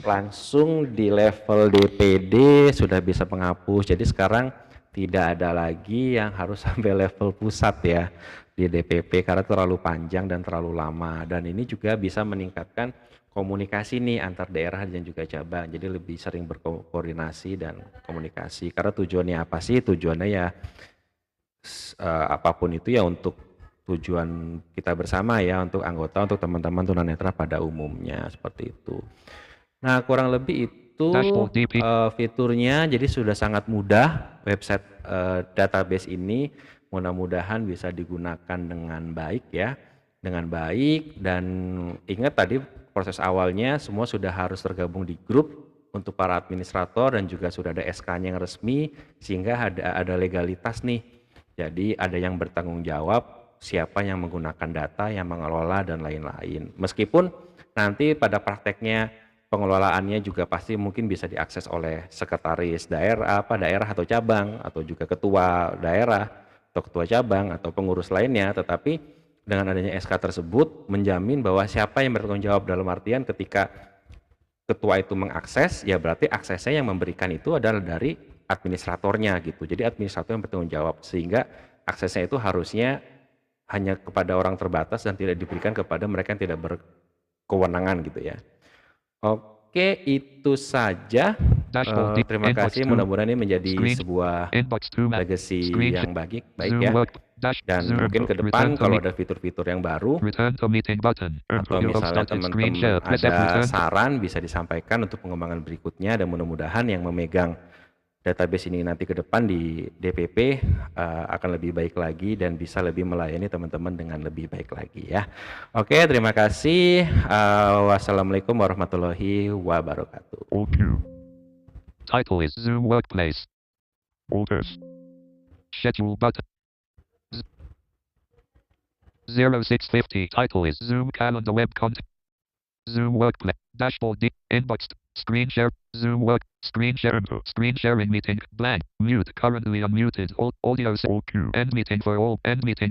Langsung di level DPD sudah bisa menghapus. Jadi sekarang tidak ada lagi yang harus sampai level pusat ya di DPP karena terlalu panjang dan terlalu lama. Dan ini juga bisa meningkatkan komunikasi nih antar daerah dan juga cabang. Jadi lebih sering berkoordinasi dan komunikasi. Karena tujuannya apa sih? Tujuannya ya apapun itu ya untuk tujuan kita bersama ya, untuk anggota, untuk teman-teman tunanetra pada umumnya, seperti itu. Nah, kurang lebih itu fiturnya, jadi sudah sangat mudah website database ini. Mudah-mudahan bisa digunakan dengan baik ya, dengan baik. Dan ingat tadi proses awalnya semua sudah harus tergabung di grup untuk para administrator dan juga sudah ada SK-nya yang resmi sehingga ada legalitas nih. Jadi ada yang bertanggung jawab, siapa yang menggunakan data, yang mengelola dan lain-lain. Meskipun nanti pada prakteknya pengelolaannya juga pasti mungkin bisa diakses oleh sekretaris daerah atau cabang, atau juga ketua daerah atau ketua cabang atau pengurus lainnya. Tetapi dengan adanya SK tersebut menjamin bahwa siapa yang bertanggung jawab, dalam artian ketika ketua itu mengakses, ya berarti aksesnya yang memberikan itu adalah dari administratornya gitu. Jadi administrator yang bertanggung jawab, sehingga aksesnya itu harusnya hanya kepada orang terbatas dan tidak diberikan kepada mereka yang tidak berkewenangan gitu ya. Oke, itu saja. Terima kasih, mudah-mudahan ini menjadi sebuah legacy yang baik ya. Dan mungkin ke depan kalau ada fitur-fitur yang baru atau misalnya teman-teman ada saran bisa disampaikan untuk pengembangan berikutnya, dan mudah-mudahan yang memegang database ini nanti ke depan di DPP akan lebih baik lagi dan bisa lebih melayani teman-teman dengan lebih baik lagi ya. Oke, terima kasih. Wassalamualaikum warahmatullahi wabarakatuh. Okay. Title is Zoom Workplace. Orders. Schedule button. 0650. Title is Zoom Calendar Web Content. Zoom Workplace. Dashboard. Inbox. Screen share. Zoom work. Screen share. Screen sharing meeting. Blank. Mute. Currently unmuted. Audio. End meeting for all. End meeting.